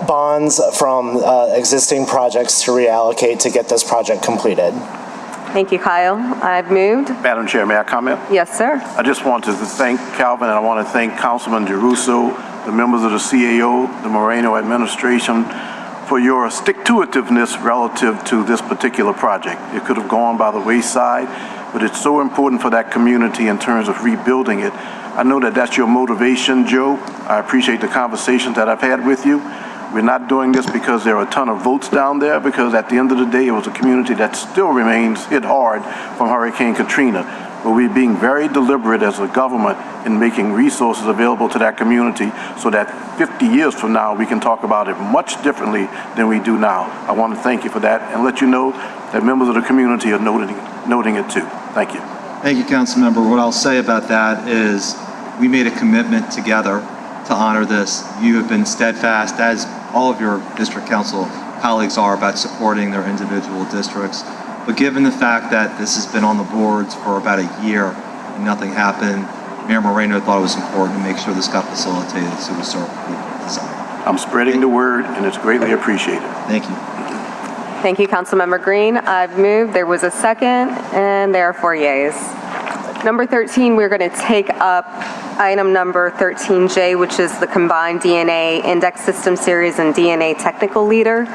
bonds from existing projects to reallocate to get this project completed. Thank you, Kyle. I've moved. Madam Chair, may I comment? Yes, sir. I just wanted to thank Calvin, and I want to thank Councilman DeRusso, the members of the CAO, the Moreno administration, for your stick-to-itiveness relative to this particular project. It could have gone by the wayside, but it's so important for that community in terms of rebuilding it. I know that that's your motivation, Joe. I appreciate the conversations that I've had with you. We're not doing this because there are a ton of votes down there, because at the end of the day, it was a community that still remains hit hard from Hurricane Katrina. But we're being very deliberate as a government in making resources available to that community so that 50 years from now, we can talk about it much differently than we do now. I want to thank you for that and let you know that members of the community are noting it too. Thank you. Thank you, Councilmember. What I'll say about that is we made a commitment together to honor this. You have been steadfast, as all of your district council colleagues are, about supporting their individual districts. But given the fact that this has been on the boards for about a year and nothing happened, Mayor Moreno thought it was important to make sure this got facilitated so we start with Desire. I'm spreading the word, and it's greatly appreciated. Thank you. Thank you, Councilmember Green. I've moved. There was a second, and there are 4 yeas. Number 13, we're going to take up item number 13J, which is the combined DNA Index System Series and DNA Technical Leader.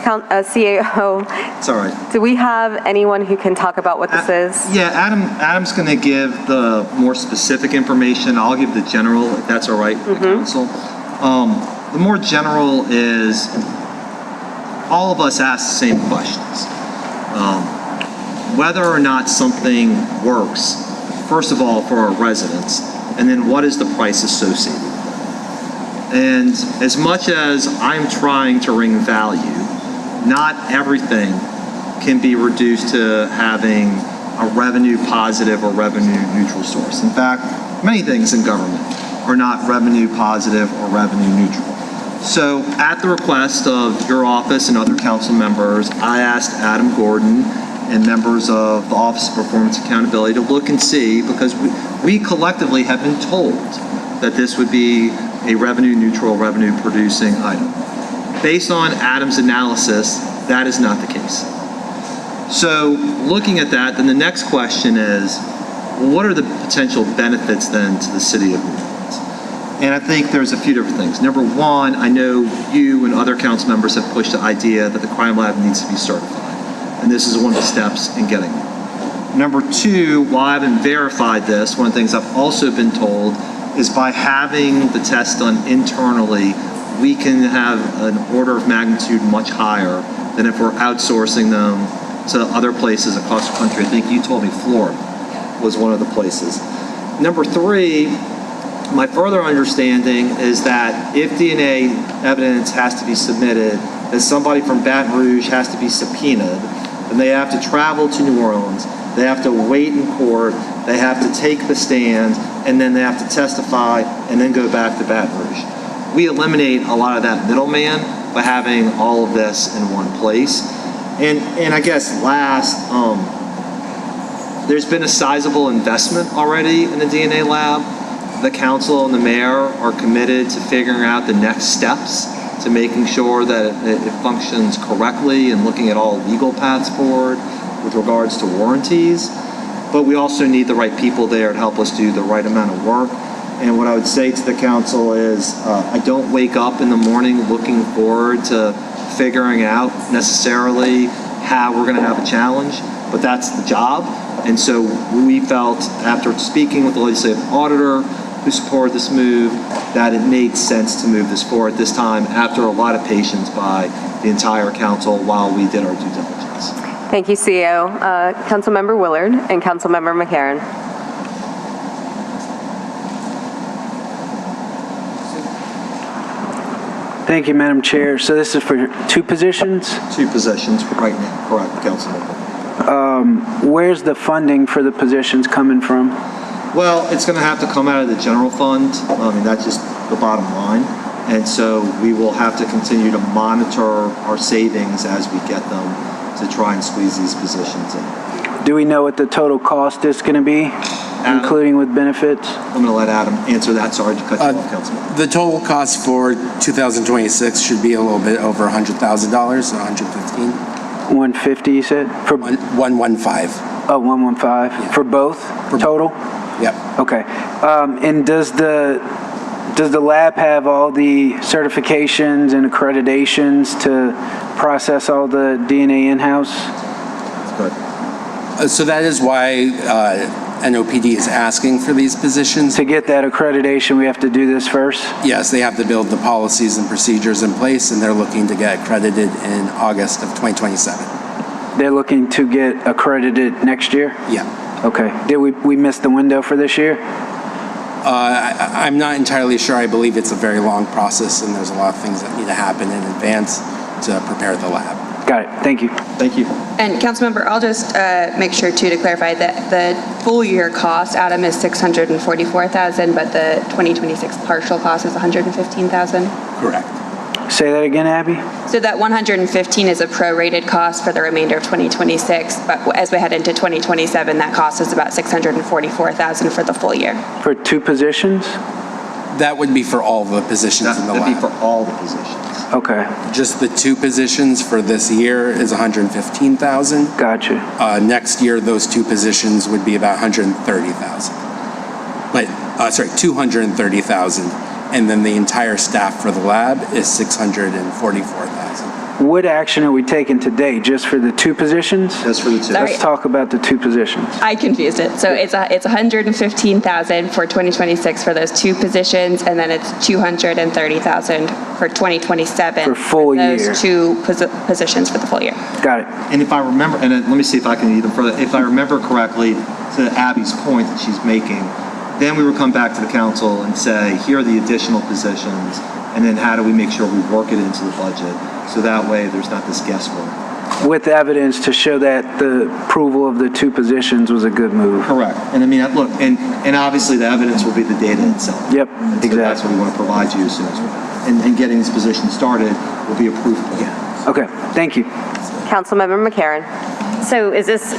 CAO. It's all right. Do we have anyone who can talk about what this is? Yeah, Adam's going to give the more specific information. I'll give the general, if that's all right with the council. The more general is all of us ask the same questions. Whether or not something works, first of all, for our residents, and then what is the price associated with it? And as much as I'm trying to wring value, not everything can be reduced to having a revenue positive or revenue neutral source. In fact, many things in government are not revenue positive or revenue neutral. So at the request of your office and other council members, I asked Adam Gordon and members of the Office of Performance Accountability to look and see, because we collectively have been told that this would be a revenue neutral, revenue producing item. Based on Adam's analysis, that is not the case. So looking at that, then the next question is, what are the potential benefits then to the city of New Orleans? And I think there's a few different things. Number one, I know you and other council members have pushed the idea that the crime lab needs to be certified. And this is one of the steps in getting there. Number two, while I haven't verified this, one of the things I've also been told is by having the test done internally, we can have an order of magnitude much higher than if we're outsourcing them to other places across the country. I think you told me Florida was one of the places. Number three, my further understanding is that if DNA evidence has to be submitted, that somebody from Baton Rouge has to be subpoenaed, and they have to travel to New Orleans, they have to wait in court, they have to take the stand, and then they have to testify and then go back to Baton Rouge. We eliminate a lot of that middleman by having all of this in one place. And I guess last, there's been a sizable investment already in the DNA lab. The council and the mayor are committed to figuring out the next steps to making sure that it functions correctly and looking at all legal paths forward with regards to warranties. But we also need the right people there to help us do the right amount of work. And what I would say to the council is, I don't wake up in the morning looking forward to figuring out necessarily how we're going to have a challenge, but that's the job. And so we felt, after speaking with the legislative auditor who supported this move, that it made sense to move this forward this time after a lot of patience by the entire council while we did our due diligence. Thank you, CEO. Councilmember Willard and Councilmember McCarron. Thank you, Madam Chair. So this is for two positions? Two positions right now, correct, Councilmember. Where's the funding for the positions coming from? Well, it's going to have to come out of the general fund. I mean, that's just the bottom line. And so we will have to continue to monitor our savings as we get them to try and squeeze these positions in. Do we know what the total cost is going to be, including with benefits? I'm going to let Adam answer that. Sorry to cut you off, Councilman. The total cost for 2026 should be a little bit over $100,000, 115. 150, you said? For 115. Oh, 115 Yeah. for both total? Yep. Okay. And does the lab have all the certifications and accreditations to process all the DNA in-house? Good. So that is why NOPD is asking for these positions. To get that accreditation, we have to do this first? Yes, they have to build the policies and procedures in place, and they're looking to get accredited in August of 2027. They're looking to get accredited next year? Yeah. Okay. Did we miss the window for this year? I'm not entirely sure. I believe it's a very long process, and there's a lot of things that need to happen in advance to prepare the lab. Got it. Thank you. Thank you. And Councilmember, I'll just make sure too to clarify that the full year cost, Adam, is $644,000, but the 2026 partial cost is $115,000. Correct. Say that again, Abby? So that 115 is a prorated cost for the remainder of 2026, but as we head into 2027, that cost is about $644,000 for the full year. For two positions? That would be for all the positions in the lab. That'd be for all the positions. Okay. Just the two positions for this year is $115,000. Gotcha. Next year, those two positions would be about $130,000. But, sorry, $230,000. And then the entire staff for the lab is $644,000. What action are we taking today? Just for the two positions? Just for the two. Sorry. Let's talk about the two positions. I confused it. So it's $115,000 for 2026 for those two positions, and then it's $230,000 for 2027 For full those year. two positions for the full year. Got it. And if I remember, and let me see if I can even further, if I remember correctly, to Abby's point that she's making, then we would come back to the council and say, here are the additional positions, and then how do we make sure we work it into the budget? So that way there's not this guesswork. With evidence to show that the approval of the two positions was a good move. Correct. And I mean, look, and obviously the evidence will be the data itself. Yep, And so exactly. that's what we want to provide you as soon as and getting this position started will be approved again. Okay, thank you. Councilmember McCarron. So is this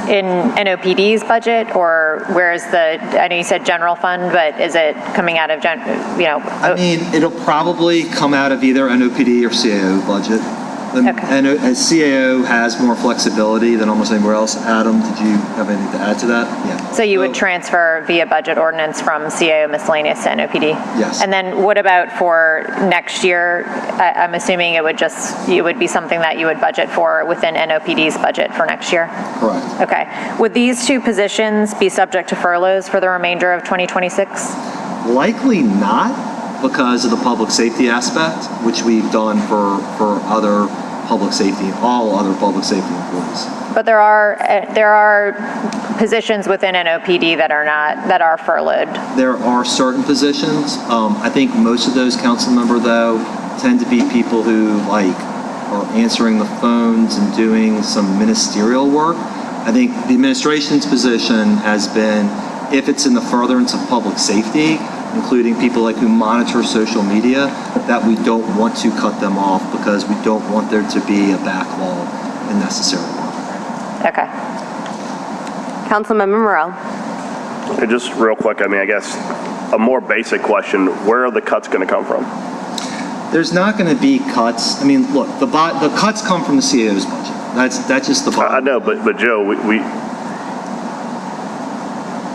in NOPD's budget, or where's I know you said general fund, but is it coming out of, I mean, it'll probably come out of either NOPD or CAO budget. And CAO has more flexibility than almost anywhere else. Adam, did you have anything to add to that? Yeah. So you would transfer via budget ordinance from CAO miscellaneous to NOPD? Yes. And then what about for next year? I'm assuming it would be something that you would budget for within NOPD's budget for next year? Correct. Okay. Would these two positions be subject to furloughs for the remainder of 2026? Likely not, because of the public safety aspect, which we've done for other public safety, all other public safety employees. But there are positions within NOPD that are furloughed. There are certain positions. I think most of those, council member, though, tend to be people who are answering the phones and doing some ministerial work. I think the administration's position has been, if it's in the furtherance of public safety, including people who monitor social media, that we don't want to cut them off because we don't want there to be a backlog in necessary work. Okay. Councilmember Morrell. And just real quick, I mean, I guess a more basic question, where are the cuts going to come from? There's not going to be cuts. I mean, look, the cuts come from the CAO's budget. That's just the bottom. I know, but Joe,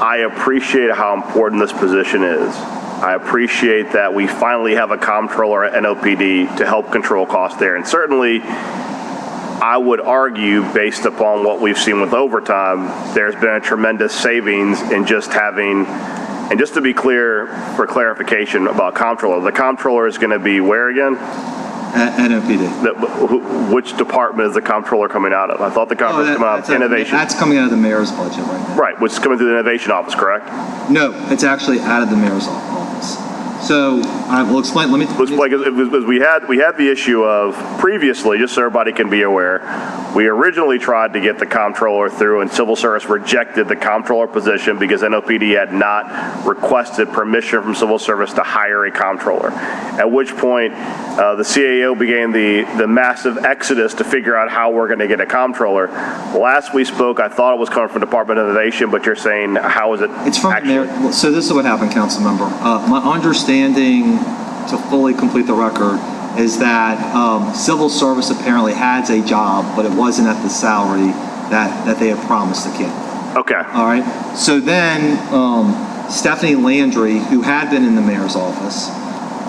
I appreciate how important this position is. I appreciate that we finally have a comptroller at NOPD to help control costs there. And certainly, I would argue, based upon what we've seen with overtime, there's been a tremendous savings in just having, and just to be clear, for clarification about comptroller, the comptroller is going to be where again? NOPD. Which department is the comptroller coming out of? I thought the comptroller was coming out of innovation. That's coming out of the mayor's budget right now. Right, which is coming through the innovation office, correct? No, it's actually out of the mayor's office. So I will explain. Let me. We had the issue of previously, just so everybody can be aware, we originally tried to get the comptroller through, and Civil Service rejected the comptroller position because NOPD had not requested permission from Civil Service to hire a comptroller. At which point, the CAO began the massive exodus to figure out how we're going to get a comptroller. Last we spoke, I thought it was coming from Department of Innovation, but you're saying how is it? It's from actually? Mayor. So this is what happened, council member. My understanding, to fully complete the record, is that Civil Service apparently has a job, but it wasn't at the salary that they had promised the kid. Okay. All right. So then Stephanie Landry, who had been in the mayor's office,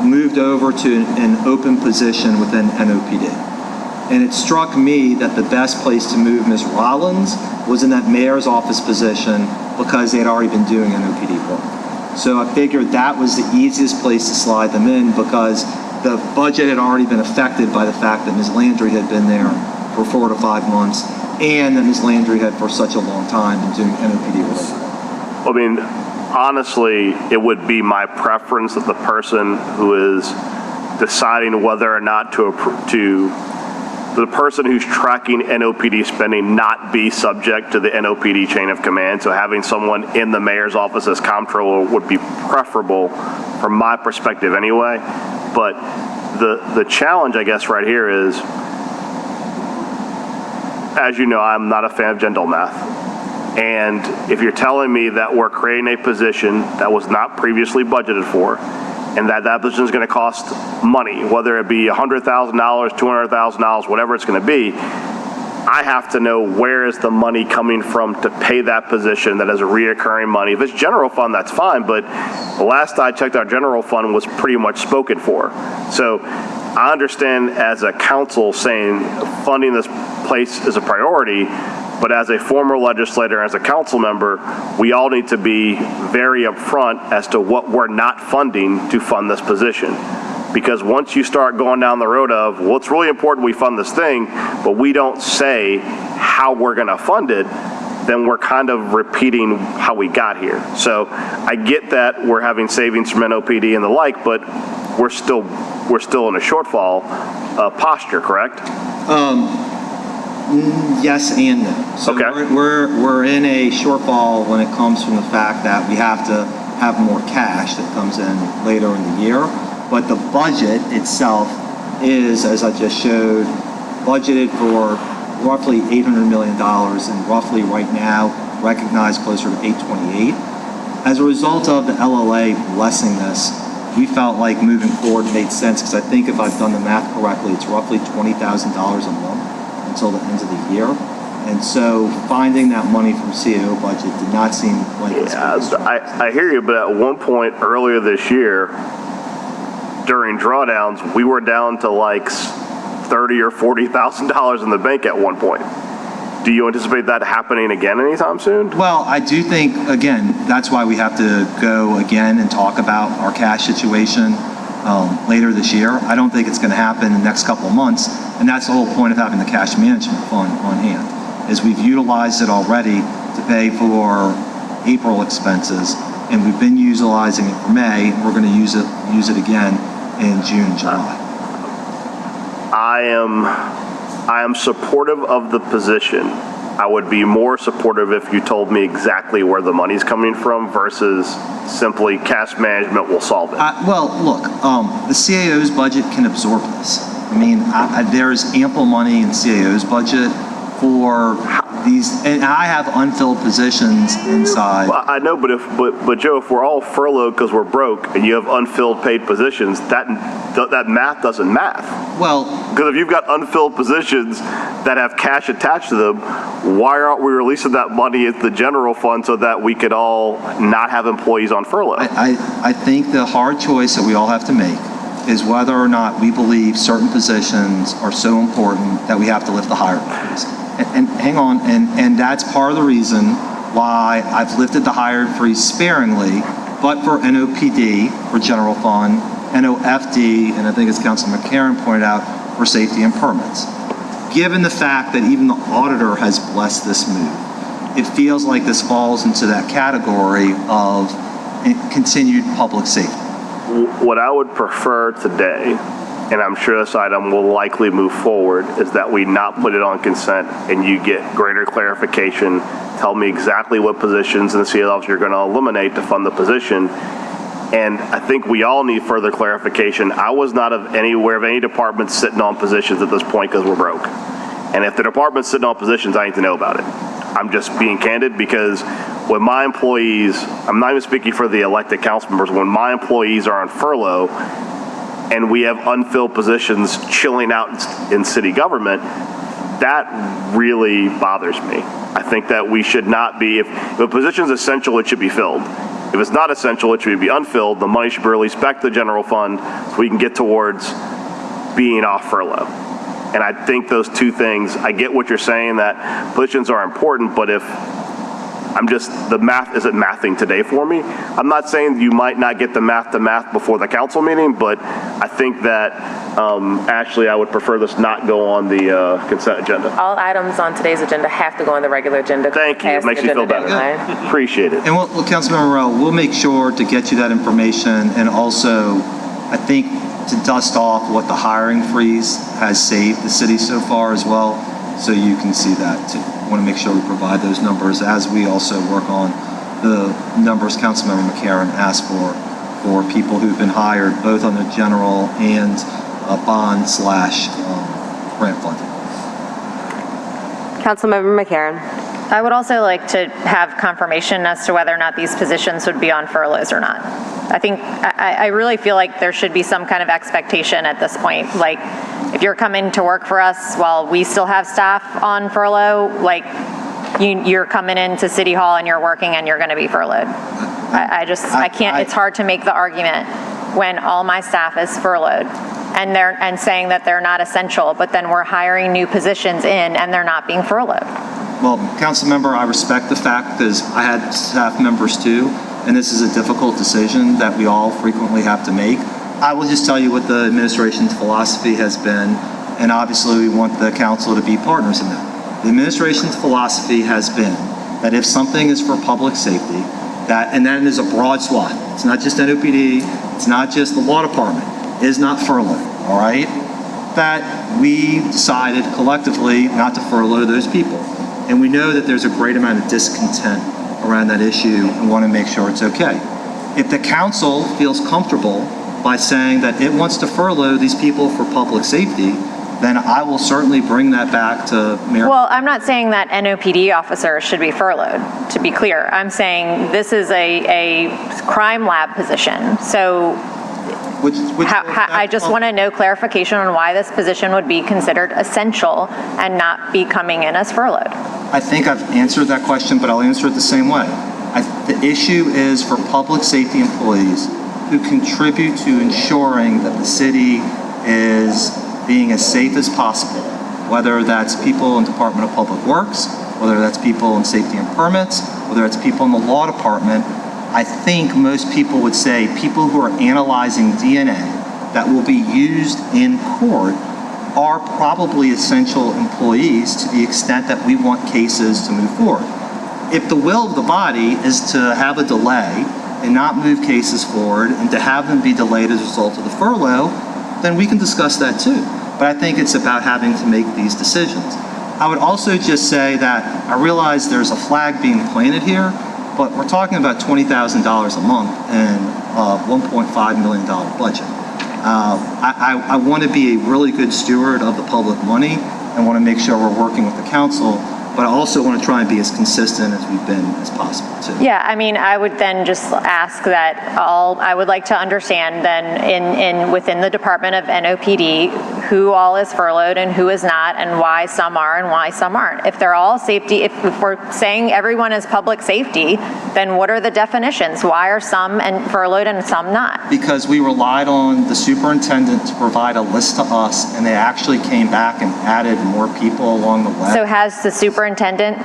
moved over to an open position within NOPD. And it struck me that the best place to move Ms. Rollins was in that mayor's office position because they had already been doing NOPD work. So I figured that was the easiest place to slide them in because the budget had already been affected by the fact that Ms. Landry had been there for 4 to 5 months and that Ms. Landry had for such a long time been doing NOPD related. I mean, honestly, it would be my preference that the person who is deciding whether or not the person who's tracking NOPD spending not be subject to the NOPD chain of command. So having someone in the mayor's office as comptroller would be preferable from my perspective anyway. But the challenge, I guess, right here is, as you know, I'm not a fan of gen math. And if you're telling me that we're creating a position that was not previously budgeted for, and that position is going to cost money, whether it be $100,000, $200,000, whatever it's going to be, I have to know where is the money coming from to pay that position that is a reoccurring money. If it's general fund, that's fine, but the last I checked, our general fund was pretty much spoken for. So I understand as a council saying funding this place is a priority, but as a former legislator, as a council member, we all need to be very upfront as to what we're not funding to fund this position. Because once you start going down the road of, well, it's really important we fund this thing, but we don't say how we're going to fund it, then we're kind of repeating how we got here. So I get that we're having savings from NOPD and the like, but we're still in a shortfall posture, correct? Yes and no. So okay. We're in a shortfall when it comes from the fact that we have to have more cash that comes in later in the year. But the budget itself is, as I just showed, budgeted for roughly $800 million and roughly right now recognized closer to 828. As a result of the LLA blessing this, we felt like moving forward made sense because I think if I've done the math correctly, it's roughly $20,000 a month until the end of the year. And so finding that money from CAO budget did not seem like it's I hear you, but at one point earlier this year, during drawdowns, we were down to like $30,000 or $40,000 in the bank at one point. Do you anticipate that happening again anytime soon? Well, I do think, again, that's why we have to go again and talk about our cash situation later this year. I don't think it's going to happen in the next couple of months, and that's the whole point of having the cash management fund on hand, is we've utilized it already to pay for April expenses, and we've been utilizing it for May, and we're going to use it again in June and July. I am supportive of the position. I would be more supportive if you told me exactly where the money's coming from versus simply cash management will solve it. Well, look, the CAO's budget can absorb this. I mean, there's ample money in CAO's budget for these, and I have unfilled positions inside. Well, I know, but Joe, if we're all furloughed because we're broke and you have unfilled paid positions, that math doesn't math. Well, because if you've got unfilled positions, that have cash attached to them, why aren't we releasing that money into the general fund so that we could all not have employees on furlough? I think the hard choice that we all have to make is whether or not we believe certain positions are so important that we have to lift the hiring freeze. And hang on, and that's part of the reason why I've lifted the hiring freeze sparingly, but for NOPD, for general fund, NOFD, and I think as Councilman McCarron pointed out, for safety and permits. Given the fact that even the auditor has blessed this move, it feels like this falls into that category of continued public safety. What I would prefer today, and I'm sure this item will likely move forward, is that we not put it on consent and you get greater clarification, tell me exactly what positions in the CLFs you're going to eliminate to fund the position. And I think we all need further clarification. I was not aware of any departments sitting on positions at this point because we're broke. And if the department's sitting on positions, I need to know about it. I'm just being candid because when my employees, I'm not even speaking for the elected council members, when my employees are on furlough and we have unfilled positions chilling out in city government, that really bothers me. I think that we should not be, if a position is essential, it should be filled. If it's not essential, it should be unfilled. The money should be released back to the general fund so we can get towards being off furlough. And I think those two things, I get what you're saying, that positions are important, but if the math isn't mathing today for me. I'm not saying you might not get the math to math before the council meeting, but I think that actually I would prefer this not go on the consent agenda. All items on today's agenda have to go on the regular agenda. Thank you. It makes me feel better. Appreciate it. And Councilmember Morrell, we'll make sure to get you that information, and also, I think, to dust off what the hiring freeze has saved the city so far as well, so you can see that too. I want to make sure we provide those numbers as we also work on the numbers Councilmember McCarron asked for people who've been hired both on the general and bond/grant funding. Councilmember McCarron. I would also like to have confirmation as to whether or not these positions would be on furloughs or not. I really feel like there should be some kind of expectation at this point. Like, if you're coming to work for us while we still have staff on furlough, like, you're coming into City Hall and you're working and you're going to be furloughed. I can't, it's hard to make the argument when all my staff is furloughed and saying that they're not essential, but then we're hiring new positions in and they're not being furloughed. Well, council member, I respect the fact because I had staff members too, and this is a difficult decision that we all frequently have to make. I will just tell you what the administration's philosophy has been, and obviously we want the council to be partners in that. The administration's philosophy has been that if something is for public safety, and that is a broad swath. It's not just NOPD, it's not just the law department, it is not furlough, all right? That we decided collectively not to furlough those people. And we know that there's a great amount of discontent around that issue and want to make sure it's okay. If the council feels comfortable by saying that it wants to furlough these people for public safety, then I will certainly bring that back to Mayor. Well, I'm not saying that NOPD officers should be furloughed, to be clear. I'm saying this is a crime lab position. So I just want to know clarification on why this position would be considered essential and not be coming in as furloughed. I think I've answered that question, but I'll answer it the same way. The issue is for public safety employees who contribute to ensuring that the city is being as safe as possible, whether that's people in Department of Public Works, whether that's people in safety and permits, whether it's people in the law department. I think most people would say people who are analyzing DNA that will be used in court are probably essential employees to the extent that we want cases to move forward. If the will of the body is to have a delay and not move cases forward and to have them be delayed as a result of the furlough, then we can discuss that too. But I think it's about having to make these decisions. I would also just say that I realize there's a flag being planted here, but we're talking about $20,000 a month and a $1.5 million budget. I want to be a really good steward of the public money and want to make sure we're working with the council, but I also want to try and be as consistent as we've been as possible too. Yeah, I mean, I would then just ask that I would like to understand then within the Department of NOPD, who all is furloughed and who is not, and why some are and why some aren't. If they're all safety, if we're saying everyone is public safety, then what are the definitions? Why are some and furloughed and some not? Because we relied on the superintendent to provide a list to us, and they actually came back and added more people along the way. So has the superintendent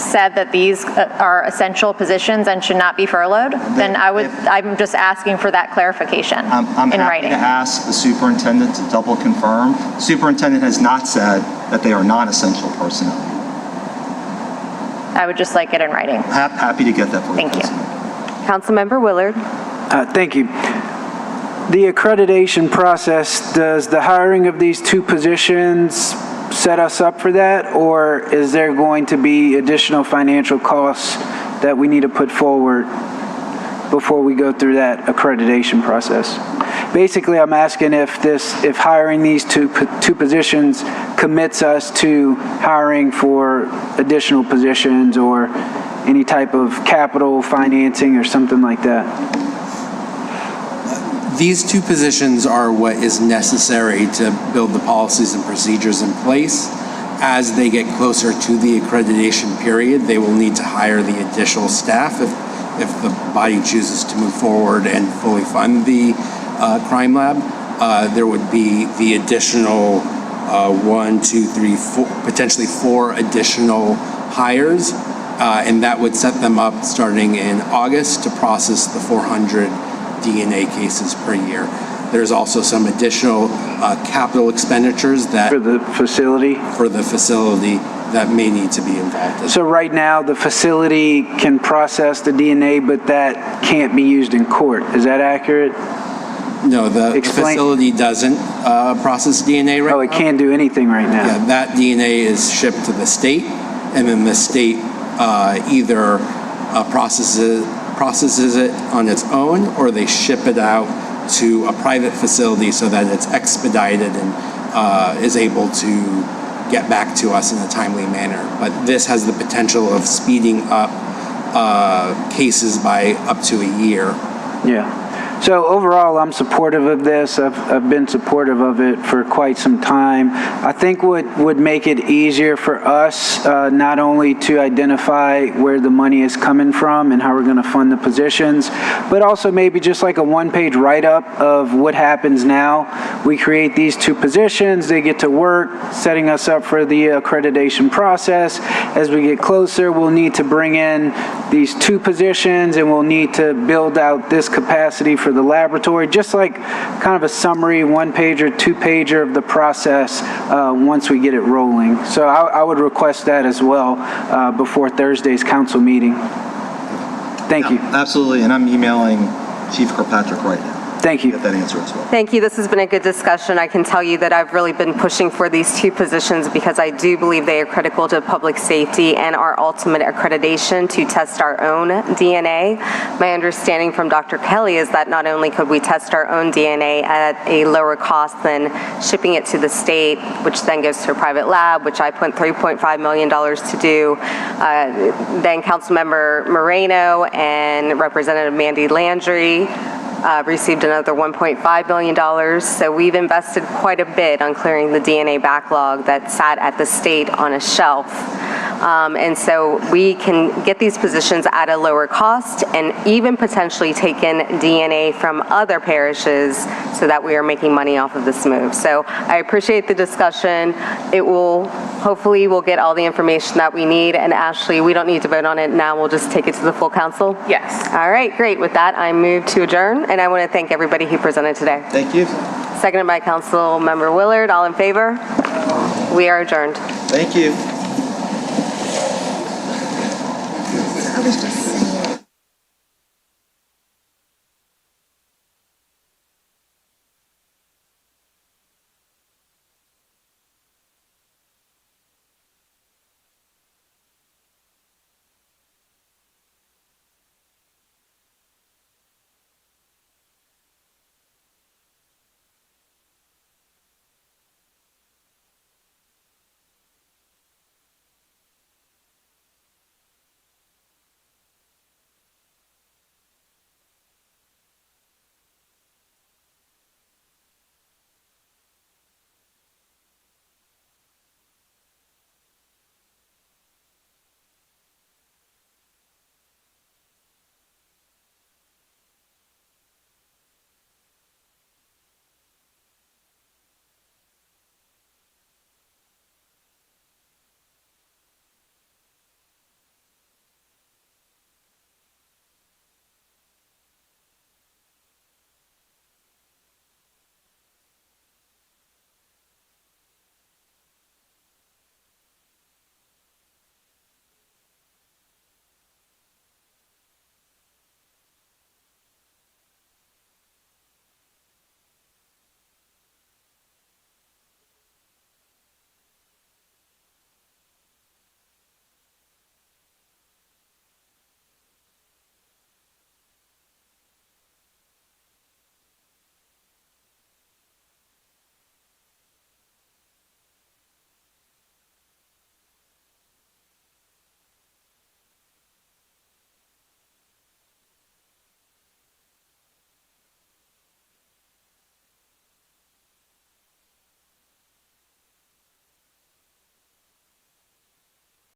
said that these are essential positions and should not be furloughed? Then I'm just asking for that clarification I'm in happy writing. to ask the superintendent to double confirm. The superintendent has not said that they are non-essential personnel. I would just like it in writing. Happy to get that for you. Thank you. Councilmember Willard. Thank you. The accreditation process, does the hiring of these 2 positions set us up for that, or is there going to be additional financial costs that we need to put forward before we go through that accreditation process? Basically, I'm asking if hiring these two positions commits us to hiring for additional positions or any type of capital financing or something like that. These 2 positions are what is necessary to build the policies and procedures in place. As they get closer to the accreditation period, they will need to hire the additional staff if the body chooses to move forward and fully fund the crime lab. There would be the additional 1, 2, 3, 4, potentially 4 additional hires, and that would set them up starting in August to process the 400 DNA cases per year. There's also some additional capital expenditures that... For the facility? For the facility that may need to be involved in. So right now, the facility can process the DNA, but that can't be used in court. Is that accurate? No, the facility doesn't process DNA right now. Oh, it can't do anything right now? Yeah, that DNA is shipped to the state, and then the state either processes it on its own, or they ship it out to a private facility so that it's expedited and is able to get back to us in a timely manner. But this has the potential of speeding up cases by up to a year. Yeah. So overall, I'm supportive of this. I've been supportive of it for quite some time. I think what would make it easier for us, not only to identify where the money is coming from and how we're going to fund the positions, but also maybe just like a one-page write-up of what happens now. We create these 2 positions, they get to work, setting us up for the accreditation process. As we get closer, we'll need to bring in these 2 positions, and we'll need to build out this capacity for the laboratory, just like kind of a summary 1-pager, 2-pager of the process once we get it rolling. So I would request that as well before Thursday's council meeting. Thank you. Absolutely, and I'm emailing Chief Kirkpatrick right now. Thank you. Get that answer as well. Thank you. This has been a good discussion. I can tell you that I've really been pushing for these 2 positions because I do believe they are critical to public safety and our ultimate accreditation to test our own DNA. My understanding from Dr. Kelly is that not only could we test our own DNA at a lower cost than shipping it to the state, which then goes to a private lab, which I put $3.5 million to do, then Councilmember Moreno and Representative Mandy Landry received another $1.5 million. So we've invested quite a bit on clearing the DNA backlog that sat at the state on a shelf. And so we can get these positions at a lower cost and even potentially take in DNA from other parishes so that we are making money off of this move. So I appreciate the discussion. It will, hopefully we'll get all the information that we need. And Ashley, we don't need to vote on it now. We'll just take it to the full council? Yes. All right, great. With that, I move to adjourn. And I want to thank everybody who presented today. Thank you. Seconded by Council Member Willard. All in favor? We are adjourned. Thank you. I was just saying.